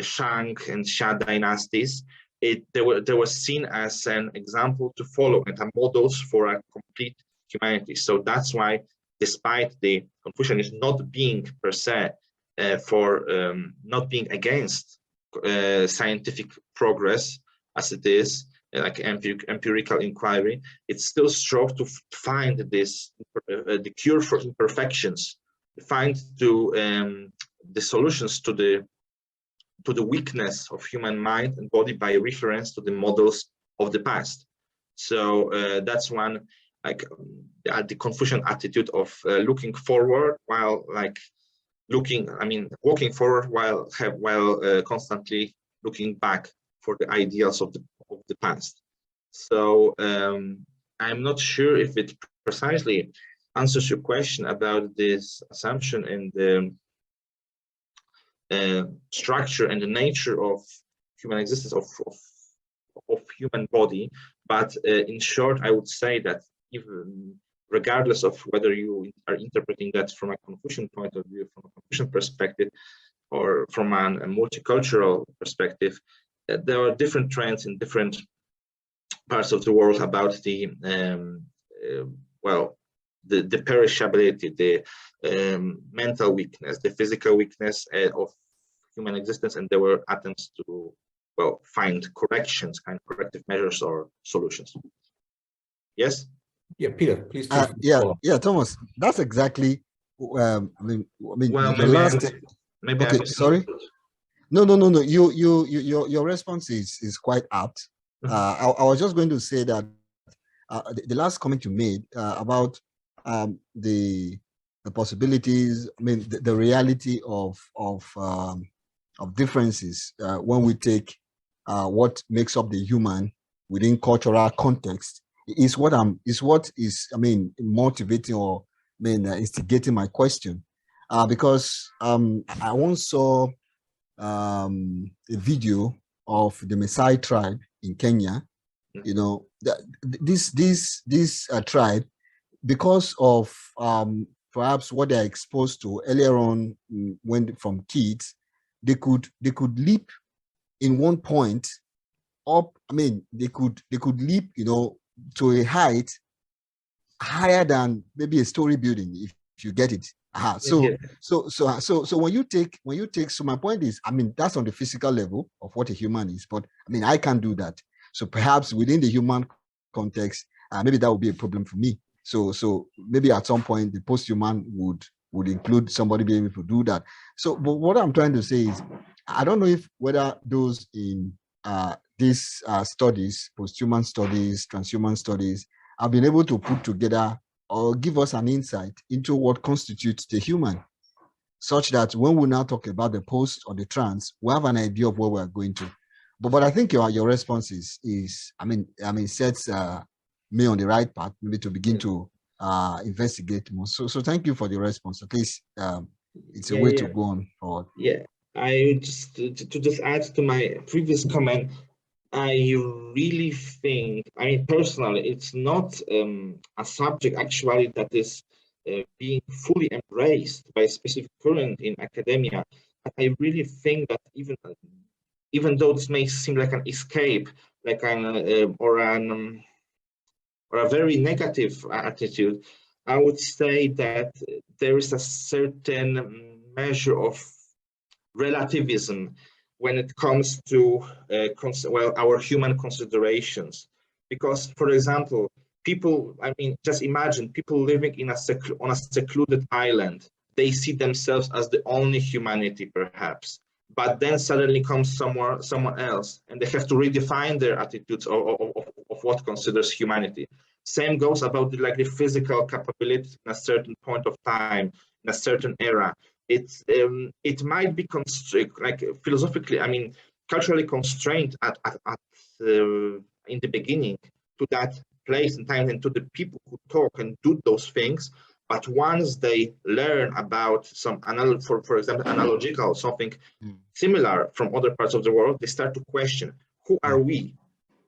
Shang and Xia dynasties. They were seen as an example to follow and are models for a complete humanity. So that's why, despite the Confucianism not being per se not being against scientific progress as it is, like empirical inquiry, it still strove to find this the cure for imperfections, find the solutions to the weakness of human mind and body by reference to the models of the past. So that's one, like the Confucian attitude of looking forward while walking forward while constantly looking back for the ideals of the past. So I'm not sure if it precisely answers your question about this assumption and the structure and the nature of human existence, of human body, but in short, I would say that even regardless of whether you are interpreting that from a Confucian point of view, from a Confucian perspective, or from a multicultural perspective, there are different trends in different parts of the world about the the perishability, the mental weakness, the physical weakness of human existence, and there were attempts to, well, find corrections, kind of corrective measures or solutions. Yes? Yeah, Peter, please. Yeah, Thomas, that's exactly. I mean, Well, the last. maybe Okay, sorry. No. Your response is quite apt. I was just going to say that the last comment you made about the possibilities. I mean, the reality of differences when we take what makes up the human within cultural context is what I mean, motivating or instigating my question, because I once saw a video of the Maasai tribe in Kenya. You know, this tribe, because of perhaps what they're exposed to earlier on when from kids, they could leap in one point up. I mean, they could leap, you know, to a height higher than maybe a story building, if you get it. So when you take, so my point is, I mean, that's on the physical level of what a human is, but I mean, I can't do that. So perhaps within the human context, maybe that would be a problem for me. So maybe at some point the post-human would include somebody being able to do that. So, but what I'm trying to say is, I don't know whether those in these studies, post-human studies, transhuman studies, have been able to put together or give us an insight into what constitutes the human, such that when we now talk about the post or the trans, we have an idea of where we're going to. But I think your response is I mean sets me on the right path, maybe to begin to investigate more. So thank you for the response. At least it's a way to go on forward. Yeah, I just to just add to my previous comment, I really think, I mean, personally, it's not a subject actually that is being fully embraced by a specific current in academia. I really think that even though this may seem like an escape, like or a very negative attitude, I would say that there is a certain measure of relativism when it comes to our human considerations. Because, for example, people, I mean, just imagine people living in on a secluded island. They see themselves as the only humanity, perhaps. But then suddenly comes someone else, and they have to redefine their attitudes of what considers humanity. Same goes about the physical capability in a certain point of time, in a certain era. It might be philosophically, I mean, culturally constrained in the beginning to that place and time and to the people who talk and do those things. But once they learn about some for example, analogical, something similar from other parts of the world, they start to question: who are we?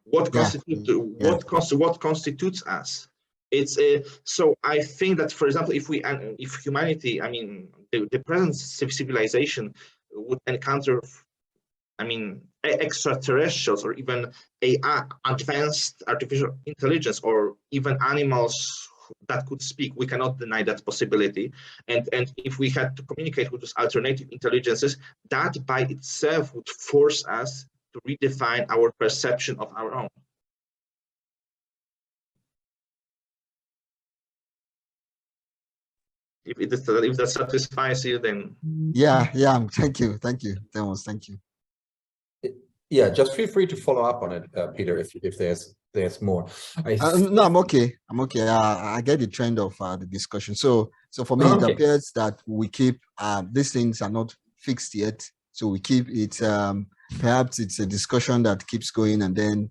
What constitutes us? It's so I think that, for example, if humanity, I mean, the present civilization would encounter, I mean, extraterrestrials or even advanced artificial intelligence or even animals that could speak, we cannot deny that possibility. And if we had to communicate with those alternative intelligences, that by itself would force us to redefine our perception of our own. If that satisfies you, then yeah. Thank you, Tomasz. Thank you. Yeah, just feel free to follow up on it, Peter, if there's more. No, I'm okay. I get the trend of the discussion. So for me, it appears that we keep these things are not fixed yet. So we keep it. Perhaps it's a discussion that keeps going, and then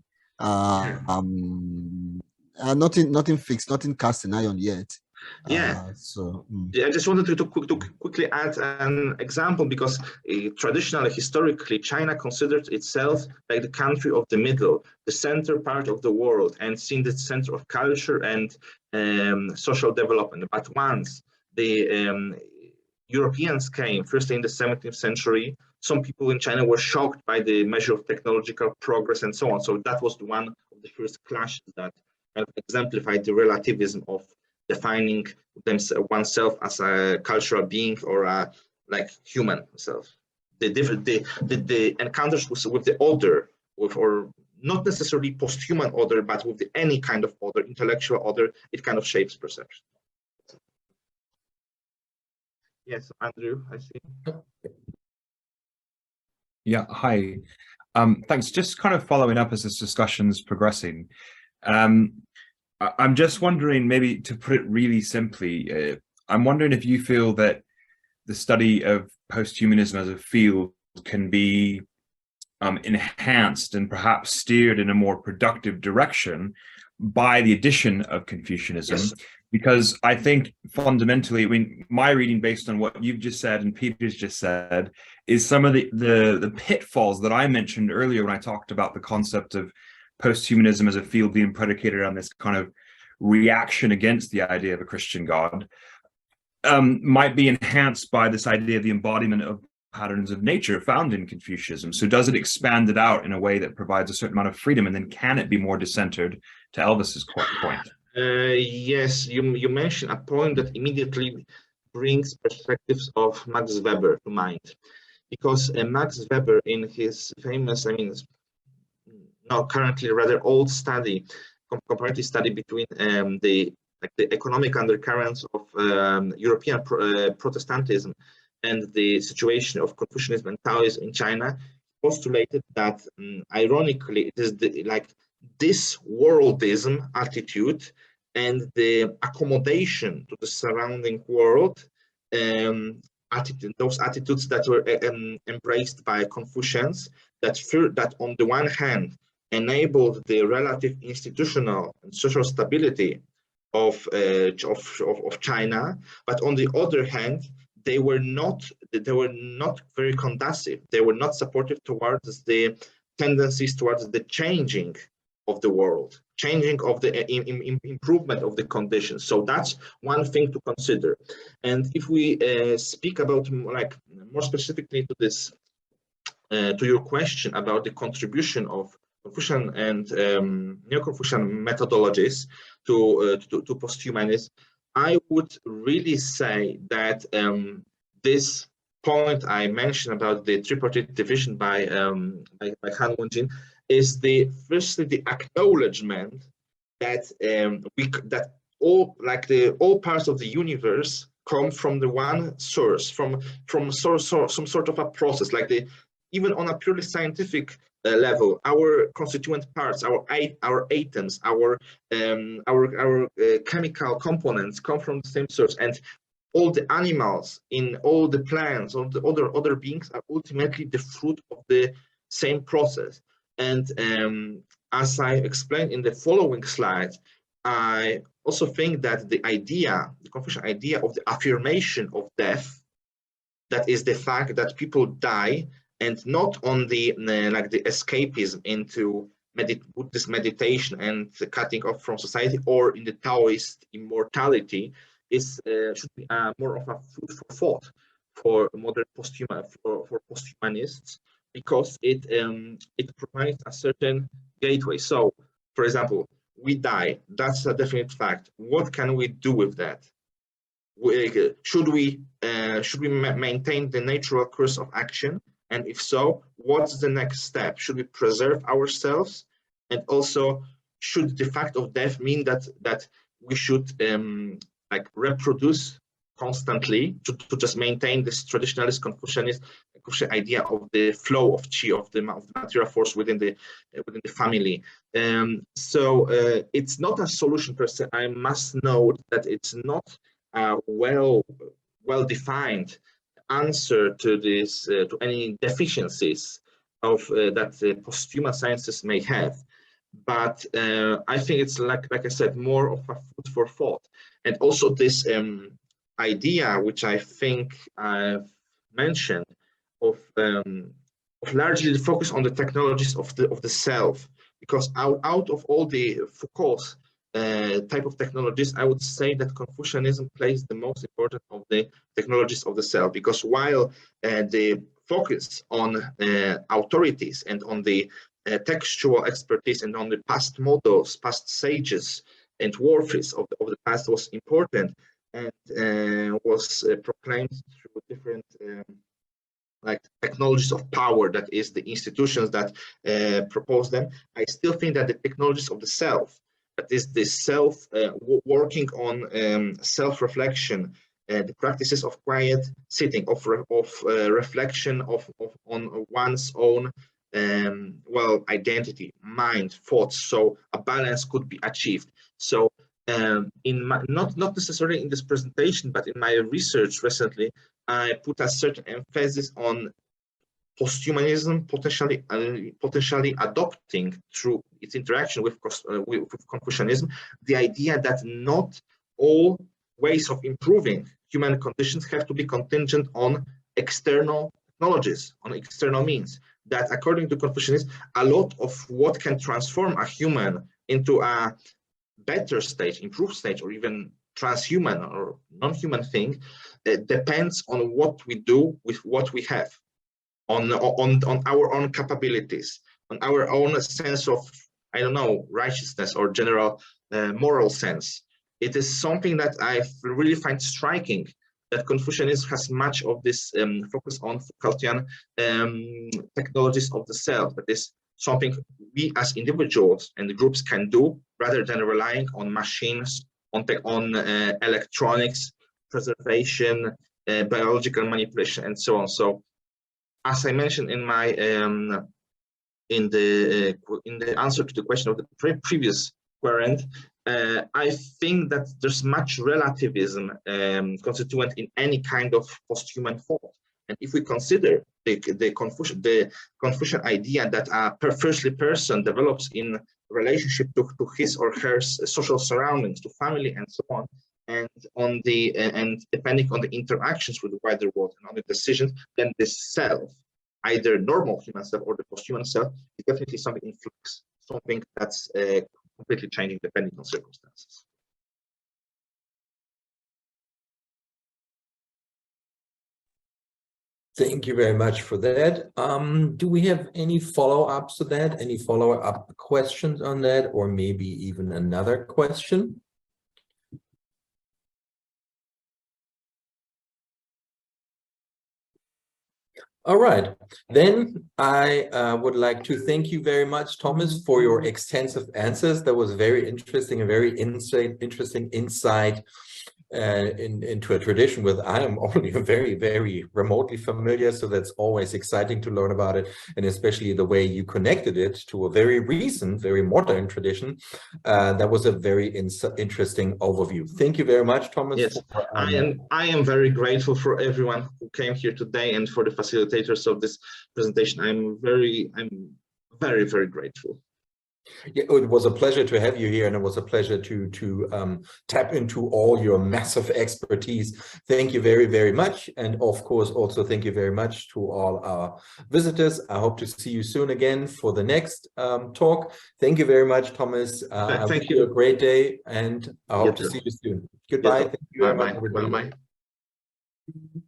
nothing fixed, nothing cast an iron yet. I just wanted to quickly add an example, because traditionally, historically, China considered itself like the country of the middle, the center part of the world, and seen the center of culture and social development. But once the Europeans came, first in the 17th century, some people in China were shocked by the measure of technological progress and so on. So that was one of the first clashes that exemplified the relativism of defining oneself as a cultural being or a human self. the encounters with the other, or not necessarily post-human other, but with any kind of other, intellectual other, it kind of shapes perception. Yes, Andrew, I see. Yeah, hi. Thanks. Just kind of following up as this discussion's progressing. I'm just wondering, maybe to put it really simply, I'm wondering if you feel that the study of posthumanism as a field can be enhanced and perhaps steered in a more productive direction by the addition of Confucianism. Yes. Because I think fundamentally, I mean, my reading based on what you've just said and Peter's just said is some of the pitfalls that I mentioned earlier when I talked about the concept of posthumanism as a field being predicated on this kind of reaction against the idea of a Christian God, might be enhanced by this idea of the embodiment of patterns of nature found in Confucianism. So does it expand it out in a way that provides a certain amount of freedom, and then can it be more decentered, to Elvis's point? Yes, you mentioned a point that immediately brings perspectives of Max Weber to mind, because Max Weber, in his famous, I mean, now currently rather old study, comparative study between the economic undercurrents of European Protestantism and the situation of Confucianism and Taoism in China, postulated that ironically it is this worldism attitude and the accommodation to the surrounding world, those attitudes that were embraced by Confucians, that on the one hand enabled the relative institutional and social stability of China, but on the other hand, they were not very conducive. They were not supportive towards the tendencies towards the changing of the world, changing of the improvement of the conditions. So that's one thing to consider. And if we speak about more specifically to this, to your question about the contribution of Confucian and Neo-Confucian methodologies to posthumanism, I would really say that this point I mentioned about the tripartite division by Han Wenjin is firstly the acknowledgement that all parts of the universe come from the one source, from some sort of a process, even on a purely scientific level, our constituent parts, our atoms, our chemical components come from the same source, and all the animals in all the plants, all the other beings are ultimately the fruit of the same process. And as I explained in the following slides, I also think that the Confucian idea of the affirmation of death, that is the fact that people die, and not on the the escapism into Buddhist meditation and the cutting off from society, or in the Taoist immortality, should be more of a food for thought for modern posthumanists, because it provides a certain gateway. So, for example, we die. That's a definite fact. What can we do with that? Should we maintain the natural course of action? And if so, what's the next step? Should we preserve ourselves? And also, should the fact of death mean that we should reproduce constantly to just maintain this traditionalist Confucian idea of the flow of qi, of the material force within the family? So it's not a solution per se. I must note that it's not a well defined answer to this, to any deficiencies of that posthuman sciences may have, but I think it's like I said, more of a food for thought. And also this idea, which I think I've mentioned, of largely the focus on the technologies of the self, because out of all the Foucault's type of technologies, I would say that Confucianism plays the most important of the technologies of the self, because while the focus on authorities and on the textual expertise and on the past models, past sages and worthies of the past was important, and was proclaimed through different like technologies of power, that is the institutions that propose them. I still think that the technologies of the self, that is the self working on self-reflection, the practices of quiet sitting, of reflection on one's own identity, mind, thoughts. So a balance could be achieved. So in my, not necessarily in this presentation, but in my research recently, I put a certain emphasis on posthumanism potentially adopting through its interaction with Confucianism the idea that not all ways of improving human conditions have to be contingent on external technologies, on external means. That according to Confucianism, a lot of what can transform a human into a better stage, improved stage, or even transhuman or non-human thing depends on what we do with what we have, on our own capabilities, on our own sense of, I don't know, righteousness or general moral sense. It is something that I really find striking, that Confucianism has much of this focus on Foucaultian technologies of the self. That is something we as individuals and groups can do rather than relying on machines, on electronics, preservation, biological manipulation, and so on. So, as I mentioned in my in the answer to the question of the previous querent, I think that there's much relativism constituent in any kind of post-human thought. And if we consider the Confucian idea that a firstly person develops in relationship to his or her social surroundings, to family, and so on, and on the and depending on the interactions with the wider world and on the decisions, then this self, either normal human self or the post-human self, is definitely something in flux, something that's completely changing depending on circumstances. Thank you very much for that. Do we have any follow-ups to that? Any follow-up questions on that, or maybe even another question? All right, then I would like to thank you very much, Tomasz, for your extensive answers. That was very interesting, a very interesting insight into a tradition with I am only very, very remotely familiar, so that's always exciting to learn about it, and especially the way you connected it to a very recent, very modern tradition. That was a very interesting overview. Thank you very much, Tomasz. Yes, I am very grateful for everyone who came here today and for the facilitators of this presentation. I'm very, very grateful. Yeah, it was a pleasure to have you here, and it was a pleasure to tap into all your massive expertise. Thank you very, very much. And of course, also thank you very much to all our visitors. I hope to see you soon again for the next talk. Thank you very much, Tomasz. Thank you. A great day, and I hope to see you soon. Goodbye. Thank you very much, everybody. Bye-bye.